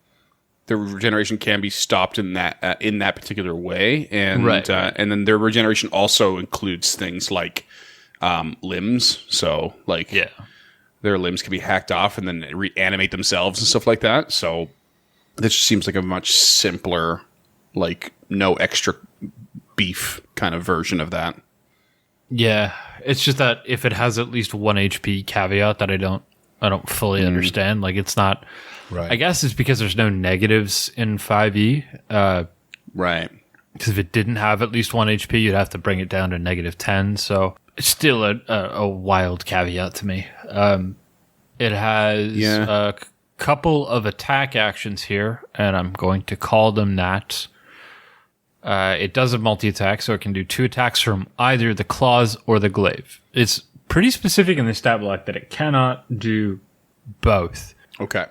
regeneration can be stopped in that particular way, and and then their regeneration also includes things like limbs. So like their limbs can be hacked off and then reanimate themselves and stuff like that. So this just seems like a much simpler, like no extra beef kind of version of that. Yeah, it's just that if it has at least 1 HP caveat that I don't fully understand. Like it's not. Right. I guess it's because there's no negatives in 5e. Right. Because if it didn't have at least 1 HP, you'd have to bring it down to -10. So it's still a wild caveat to me. It has a couple of attack actions here, and I'm going to call them that. It does a multi-attack, so it can do 2 attacks from either the claws or the glaive. It's pretty specific in the stat block that it cannot do both. Okay.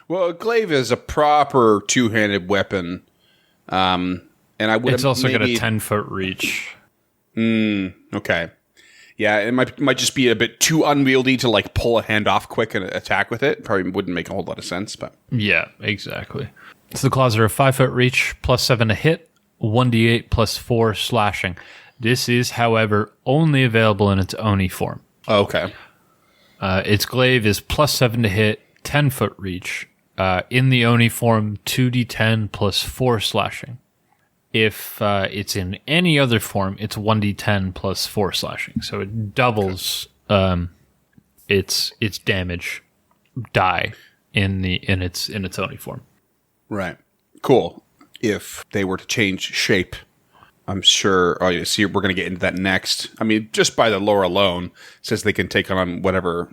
Well, a glaive is a proper two-handed weapon, and I would. It's also got a 10-foot reach. Okay. Yeah, it might just be a bit too unwieldy to like pull a hand off quick and attack with it. Probably wouldn't make a whole lot of sense, but yeah, exactly. So the claws are a 5-foot reach, +7 to hit, 1d8 +4 slashing. This is, however, only available in its Oni form. Okay. Its glaive is +7 to hit, 10-foot reach. In the Oni form, 2d10 +4 slashing. If it's in any other form, it's 1d10 +4 slashing. So it doubles its damage die in its Oni form. Right. Cool. If they were to change shape, I'm sure. Oh, you see, we're going to get into that next. I mean, just by the lore alone, it says they can take on whatever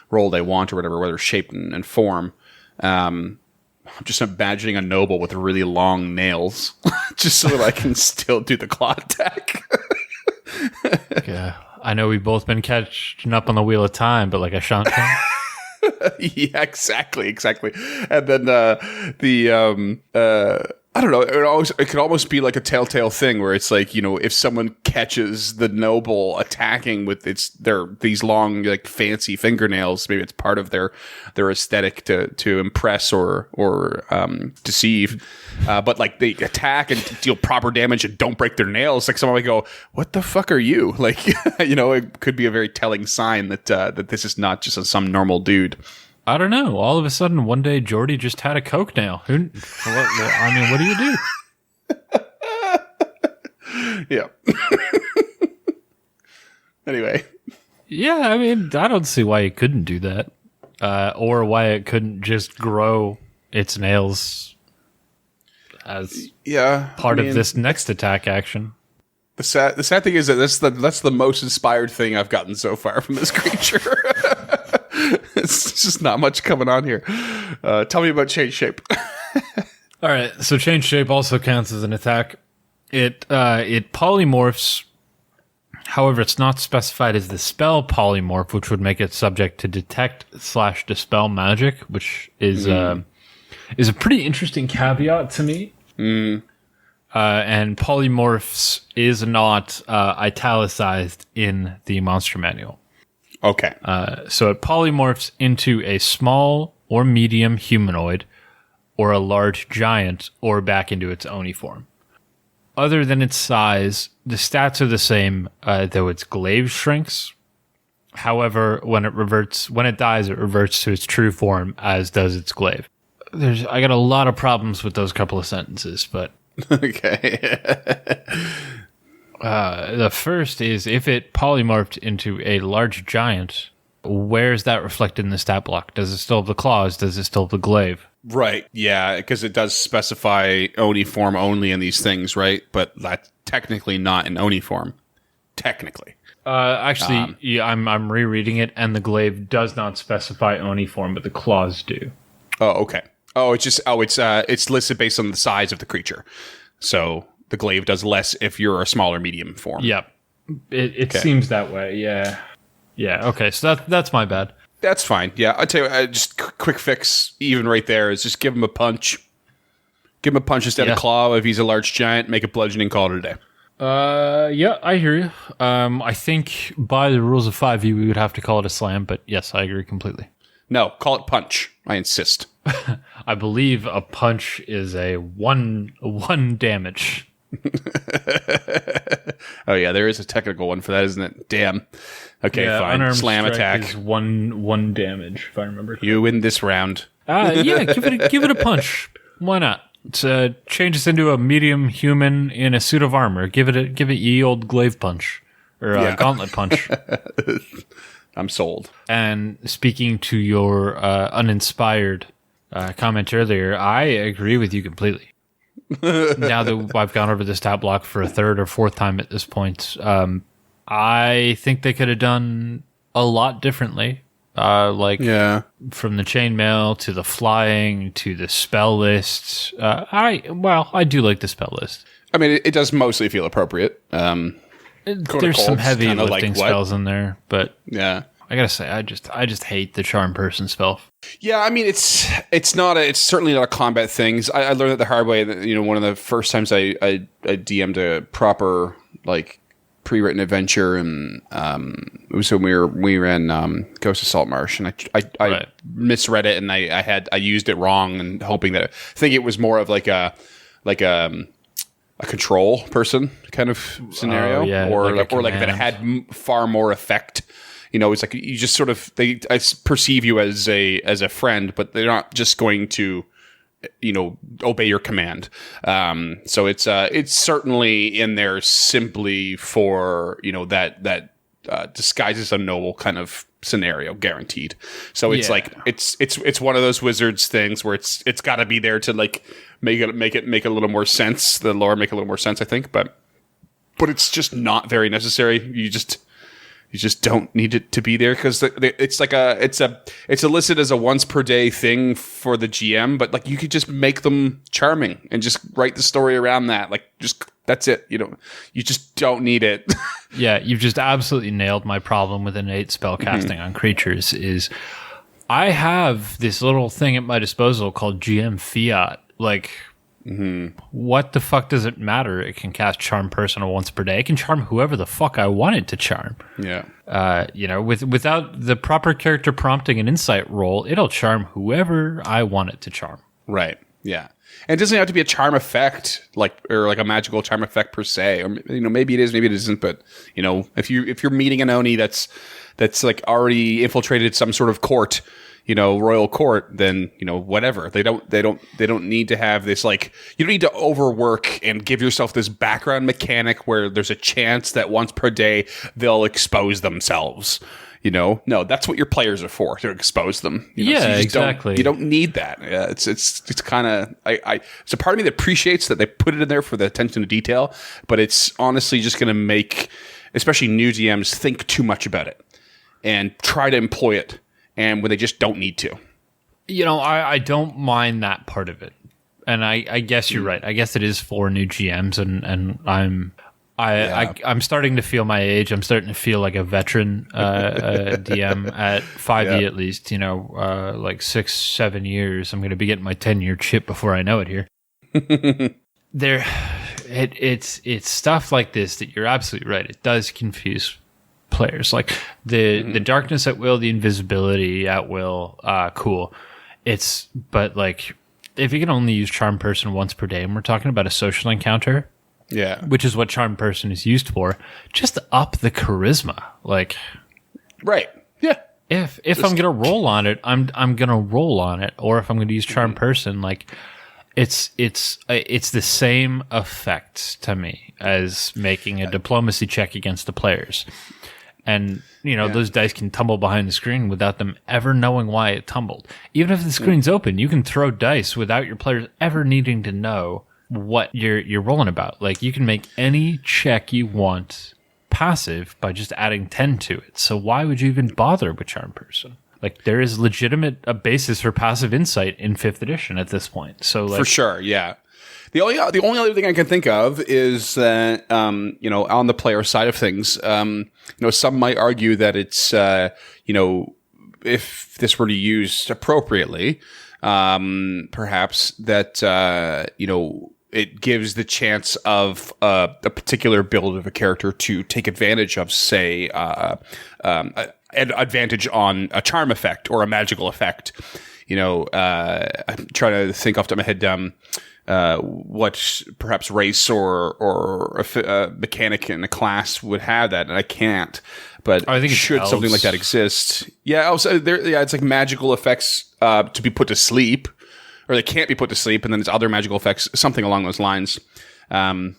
role they want or whatever shape and form. I'm just imagining a noble with really long nails, just so that I can still do the claw attack. Yeah, I know we've both been catching up on the wheel of time, but like a Shantan. Yeah, exactly. And then I don't know. It could almost be like a telltale thing where it's like, if someone catches the noble attacking with these long, like fancy fingernails, maybe it's part of their aesthetic to impress or deceive. But like they attack and deal proper damage and don't break their nails. Like someone might go, "What the fuck are you?" Like, it could be a very telling sign that this is not just some normal dude. I don't know. All of a sudden, one day, Jordy just had a coke nail. What do you do? Yeah. Anyway. Yeah, I mean, I don't see why it couldn't do that. Or why it couldn't just grow its nails as part of this next attack action. The sad thing is that that's the most inspired thing I've gotten so far from this creature. It's just not much coming on here. Tell me about change shape. All right, so change shape also counts as an attack. It polymorphs. However, it's not specified as the spell polymorph, which would make it subject to detect/dispel magic, which is a pretty interesting caveat to me. And polymorphs is not italicized in the monster manual. Okay. So it polymorphs into a small or medium humanoid or a large giant or back into its Oni form. Other than its size, the stats are the same, though its glaive shrinks. However, when it dies, it reverts to its true form, as does its glaive. I got a lot of problems with those couple of sentences, but... Okay. The first is, if it polymorphed into a large giant, where's that reflected in the stat block? Does it still have the claws? Does it still have the glaive? Right, yeah, because it does specify Oni form only in these things, right? But that's technically not in Oni form. Technically. Actually, I'm rereading it, and the glaive does not specify Oni form, but the claws do. Oh, okay. Oh, it's listed based on the size of the creature. So the glaive does less if you're a smaller medium form. Yep. It seems that way, yeah. Yeah, okay, so that's my bad. That's fine. Yeah, I'll tell you, just quick fix, even right there, is just give him a punch. Give him a punch instead of claw. If he's a large giant, make a bludgeoning, call it a day. Yeah, I hear you. I think by the rules of 5e, we would have to call it a slam, but yes, I agree completely. No, call it punch. I insist. I believe a punch is a one damage. Oh yeah, there is a technical one for that, isn't it? Damn. Okay, yeah, fine. Slam attack is one damage, if I remember correctly. You win this round. Yeah, give it a punch. Why not? Change this into a medium human in a suit of armor. Give it ye old glaive punch or gauntlet punch. I'm sold. And speaking to your uninspired comment earlier, I agree with you completely. Now that I've gone over the stat block for a third or fourth time at this point, I think they could have done a lot differently. From the chainmail to the flying to the spell lists. I do like the spell list. I mean, it does mostly feel appropriate. There's some heavy lifting spells in there, but yeah, I gotta say, I just hate the charm person spell. Yeah, I mean, it's certainly not a combat thing. I learned it the hard way. One of the first times I DM'd a proper pre-written adventure, and it was when we ran Ghost of Saltmarsh, and I misread it, and I used it wrong, and hoping that I think it was more of a control person kind of scenario, or that it had far more effect. It's like you just sort of I perceive you as a friend, but they're not just going to obey your command. So it's certainly in there simply for that disguises a noble kind of scenario, guaranteed. So it's Yeah. like it's one of those Wizards things where it's got to be there to like make a little more sense. The lore make a little more sense, I think, but it's just not very necessary. You just don't need it to be there because it's listed as a once per day thing for the GM, but like you could just make them charming and just write the story around that. Like just that's it. You just don't need it. Yeah, you've just absolutely nailed my problem with innate spellcasting on creatures. Is I have this little thing at my disposal called GM Fiat. Like, what the fuck does it matter? It can cast Charm Person once per day. It can charm whoever the fuck I want it to charm. Yeah. Without the proper character prompting and insight roll, it'll charm whoever I want it to charm. Right. Yeah. And it doesn't have to be a charm effect, or a magical charm effect per se, or maybe it is, maybe it isn't. But if you're meeting an Oni that's like already infiltrated some sort of court, royal court, then whatever. They don't need to have this, like, you don't need to overwork and give yourself this background mechanic where there's a chance that once per day they'll expose themselves. No, that's what your players are for, to expose them. Yeah, exactly. You don't need that. It's kind of it's a part of me that appreciates that they put it in there for the attention to detail, but it's honestly just going to make, especially new GMs, think too much about it and try to employ it, and when they just don't need to. I don't mind that part of it, and I guess you're right. I guess it is for new GMs, and I'm starting to feel my age. I'm starting to feel like a veteran DM at 5e at least. Like 6-7 years. I'm going to be getting my 10-year chip before I know it here. It's stuff like this that you're absolutely right. It does confuse players. Like the darkness at will, the invisibility at will. Cool. But like if you can only use Charm Person once per day, and we're talking about a social encounter. Yeah. Which is what Charm Person is used for. Just up the charisma. Like, right. Yeah. If I'm going to roll on it, I'm going to roll on it. Or if I'm going to use Charm Person, like it's the same effect to me as making a diplomacy check against the players. And, those dice can tumble behind the screen without them ever knowing why it tumbled. Even if the screen's open, you can throw dice without your players ever needing to know what you're rolling about. Like, you can make any check you want passive by just adding 10 to it. So why would you even bother with Charm Person? Like, there is a basis for passive insight in 5th edition at this point. So, like, for sure, yeah. The only other thing I can think of is that on the player side of things, some might argue that it's if this were to use appropriately, perhaps that it gives the chance of a particular build of a character to take advantage of, say, an advantage on a charm effect or a magical effect. I'm trying to think off the top of my head what perhaps race or a mechanic in a class would have that, and I can't. But I think should something like that exist? Yeah. Also, it's like magical effects to be put to sleep. Or they can't be put to sleep, and then there's other magical effects, something along those lines. But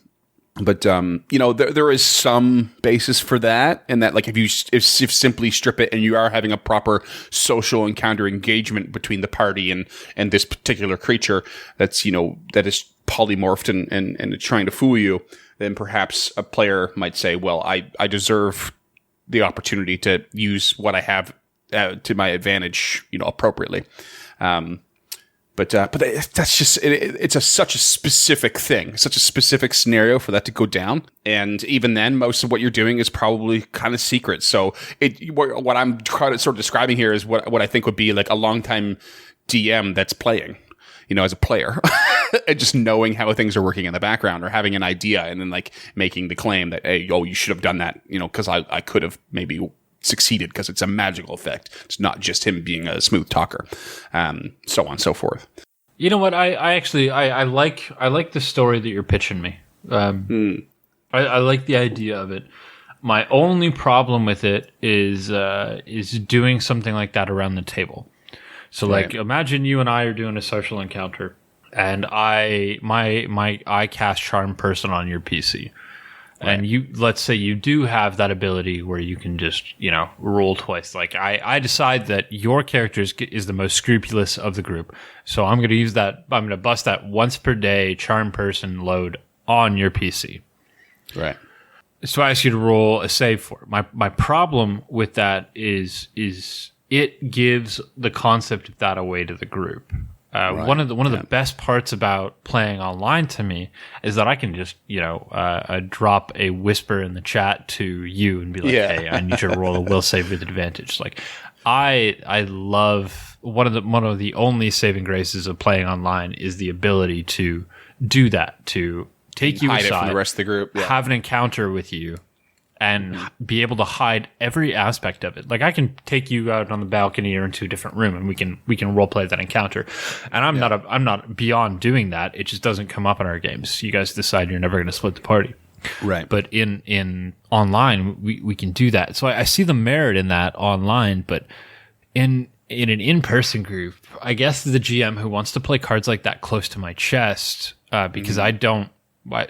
there is some basis for that, and that, like, if you simply strip it and you are having a proper social encounter engagement between the party and this particular creature that's that is polymorphed and trying to fool you, then perhaps a player might say, well, I deserve the opportunity to use what I have to my advantage, appropriately. But that's just it's such a specific thing, such a specific scenario for that to go down. And even then, most of what you're doing is probably kind of secret. So what I'm trying to sort of describing here is what I think would be like a longtime DM that's playing, as a player, and just knowing how things are working in the background, or having an idea and then like making the claim that, hey, you should have done that, because I could have maybe succeeded because it's a magical effect. It's not just him being a smooth talker, so on and so forth. You know what? I actually like the story that you're pitching me. I like the idea of it. My only problem with it is doing something like that around the table. So, like, imagine you and I are doing a social encounter, and I cast Charm Person on your PC. And let's say you do have that ability where you can just, roll twice. Like I decide that your character is the most scrupulous of the group. So I'm going to use that. I'm going to bust that once per day charm person load on your PC. Right. So I ask you to roll a save for it. My problem with that is it gives the concept of that away to the group. One of the best parts about playing online to me is that I can just drop a whisper in the chat to you and be like, hey, I need you to roll a will save with advantage. Like I love one of the only saving graces of playing online is the ability to do that, to take you hide aside it from the rest of the group, have an encounter with you, and be able to hide every aspect of it. Like I can take you out on the balcony or into a different room, and we can role play that encounter. And I'm not beyond doing that. It just doesn't come up in our games. You guys decide you're never going to split the party, right? But in online, we can do that. So I see the merit in that online, but in an in-person group, I guess the GM who wants to play cards like that close to my chest, because I don't.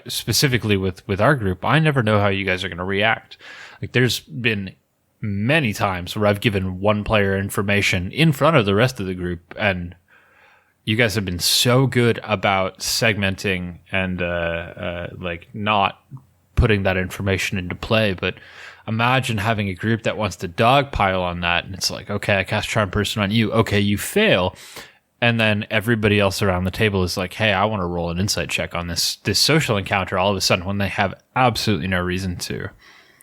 Specifically with our group, I never know how you guys are going to react. Like there's been many times where I've given one player information in front of the rest of the group, and you guys have been so good about segmenting and like not putting that information into play. But imagine having a group that wants to dogpile on that, and it's like, okay, I cast Charm Person on you. Okay, you fail. And then everybody else around the table is like, hey, I want to roll an insight check on this social encounter all of a sudden when they have absolutely no reason to.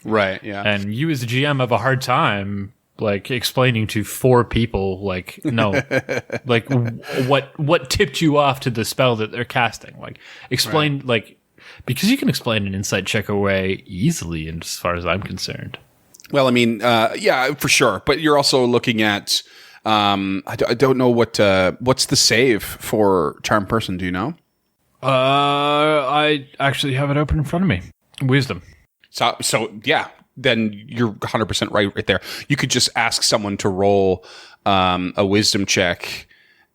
Right, yeah. And you as the GM have a hard time like explaining to 4 people like, no, like what tipped you off to the spell that they're casting? Like explain like, because you can explain an insight check away easily, and as far as I'm concerned. Well, I mean, yeah, for sure. But you're also looking at I don't know what's the save for Charm Person. Do you know? I actually have it open in front of me. Wisdom. So yeah, then you're 100% right there. You could just ask someone to roll a wisdom check,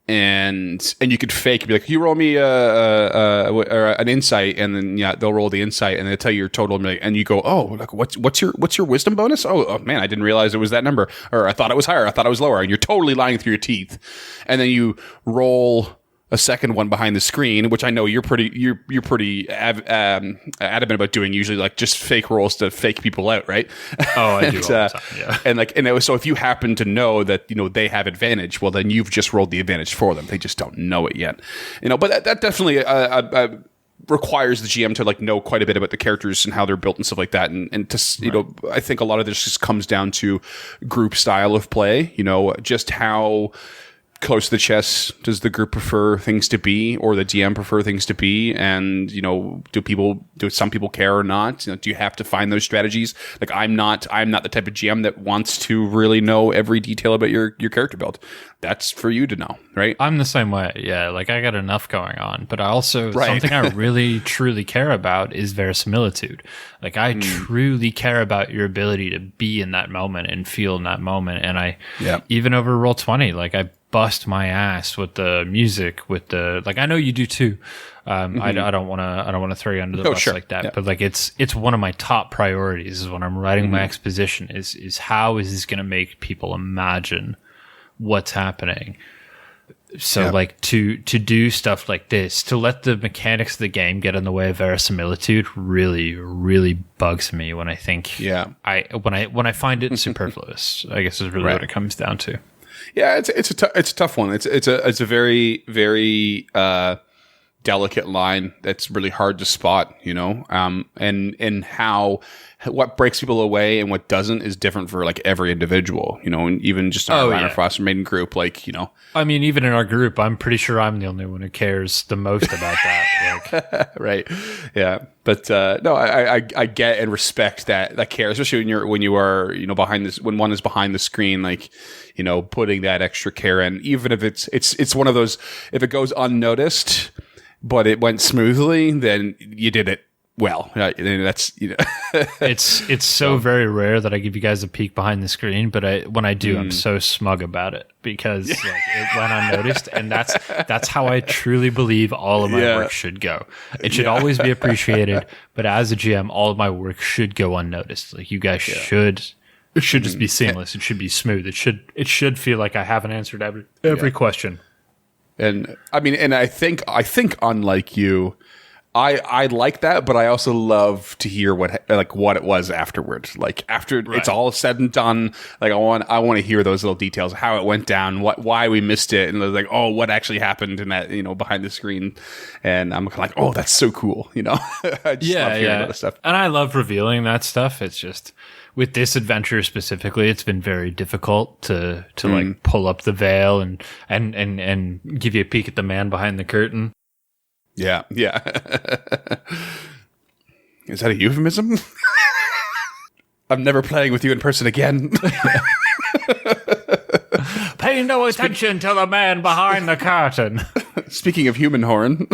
and you could fake and be like, you roll me an insight, and then they'll roll the insight, and they tell you your total, and you go, oh, like what's your wisdom bonus? Oh man, I didn't realize it was that number, or I thought it was higher, I thought it was lower, and you're totally lying through your teeth, and then you roll a second one behind the screen, which I know you're pretty adamant about doing, usually, like just fake rolls to fake people out, right? Oh, I do all the time, yeah. And so if you happen to know that they have advantage, well, then you've just rolled the advantage for them. They just don't know it yet, But that definitely requires the GM to like know quite a bit about the characters and how they're built and stuff like that. And to I think a lot of this just comes down to group style of play. Just how close to the chest does the group prefer things to be, or the DM prefer things to be, and do some people care or not? Do you have to find those strategies? Like I'm not the type of GM that wants to really know every detail about your character build. That's for you to know, right? I'm the same way. Yeah, like I got enough going on, but I also something I really truly care about is verisimilitude. Like I truly care about your ability to be in that moment and feel in that moment. And even over Roll20, like I bust my ass with the music, with the like. I know you do too. I don't want to throw you under the bus like that, but like it's one of my top priorities is when I'm writing my exposition is how is this going to make people imagine what's happening. So like to do stuff like this, to let the mechanics of the game get in the way of verisimilitude really, really bugs me when I think when I find it superfluous, I guess is really what it comes down to. Yeah, it's a tough one. It's a very, very delicate line that's really hard to spot, and how what breaks people away and what doesn't is different for like every individual, and even just our Minor Frost Maiden group, like, I mean, even in our group, I'm pretty sure I'm the only one who cares the most about that. Like. Right. Yeah. But no, I get and respect that care, especially when you are, behind this, when one is behind the screen, like, putting that extra care in, even if it's one of those, if it goes unnoticed, but it went smoothly, then you did it well, that's It's so very rare that I give you guys a peek behind the screen, but when I do, I'm so smug about it because it went unnoticed, and that's how I truly believe all of my work should go. It should always be appreciated, but as a GM, all of my work should go unnoticed. Like you guys should. It should just be seamless. It should be smooth. It should feel like I haven't answered every question. And I mean, and I think unlike you, I like that, but I also love to hear what it was afterward. Like after it's all said and done, like I want to hear those little details, how it went down, why we missed it, and like, oh, what actually happened in that, behind the screen. And I'm kind of like, oh, that's so cool, I just love hearing about this stuff. And I love revealing that stuff. It's just with this adventure specifically, it's been very difficult to like pull up the veil and give you a peek at the man behind the curtain. Yeah. Is that a euphemism? I'm never playing with you in person again. Pay no attention to the man behind the curtain. Speaking of human horn.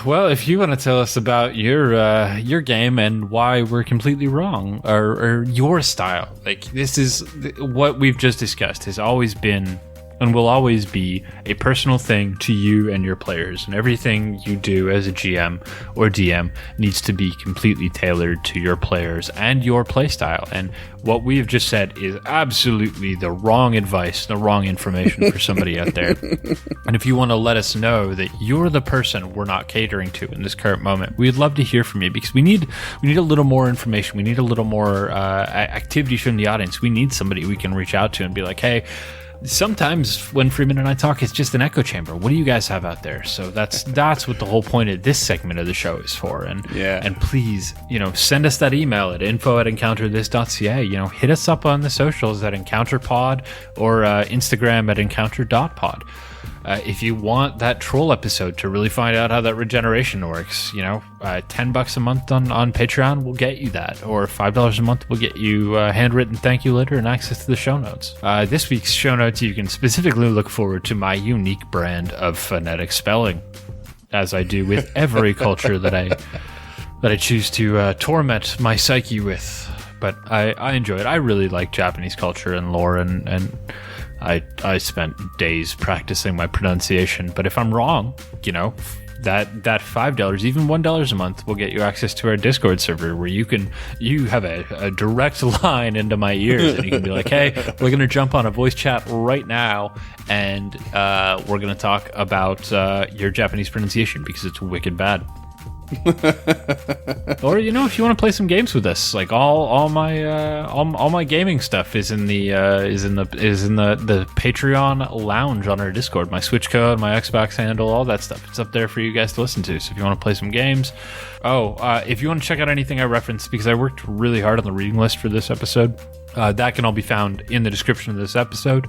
Well, if you want to tell us about your game and why we're completely wrong, or your style, like this is what we've just discussed has always been and will always be a personal thing to you and your players, and everything you do as a GM or DM needs to be completely tailored to your players and your playstyle. And what we've just said is absolutely the wrong advice, the wrong information for somebody out there. And if you want to let us know that you're the person we're not catering to in this current moment, we'd love to hear from you, because we need a little more information. We need a little more activity from the audience. We need somebody we can reach out to and be like, hey, sometimes when Freeman and I talk, it's just an echo chamber. What do you guys have out there? So that's what the whole point of this segment of the show is for. And please, send us that email at info@encounterthis.ca. Hit us up on the socials at EncounterPod or Instagram at encounter.pod. If you want that troll episode to really find out how that regeneration works, $10 a month on Patreon will get you that, or $5 a month will get you a handwritten thank you letter and access to the show notes. This week's show notes, you can specifically look forward to my unique brand of phonetic spelling, as I do with every culture that I choose to torment my psyche with. But I enjoy it. I really like Japanese culture and lore, and I spent days practicing my pronunciation. But if I'm wrong, that $5, even $1 a month, will get you access to our Discord server, where you have a direct line into my ears, and you can be like, hey, we're going to jump on a voice chat right now, and we're going to talk about your Japanese pronunciation because it's wicked bad. Or if you want to play some games with us, like all my gaming stuff is in the Patreon lounge on our Discord. My Switch code, my Xbox handle, all that stuff, it's up there for you guys to listen to. So if you want to play some games, if you want to check out anything I referenced, because I worked really hard on the reading list for this episode, that can all be found in the description of this episode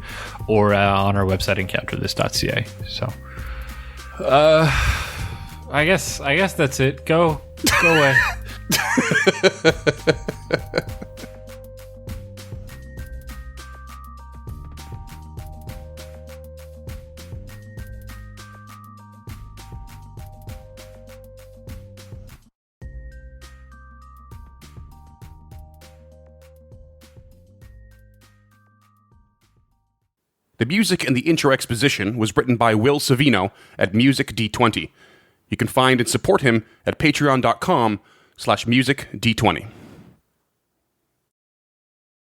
or on our website encounterthis.ca. So I guess that's it. Go away. The music in the intro exposition was written by Will Savino at Music D20. You can find and support him at patreon.com/musicd20.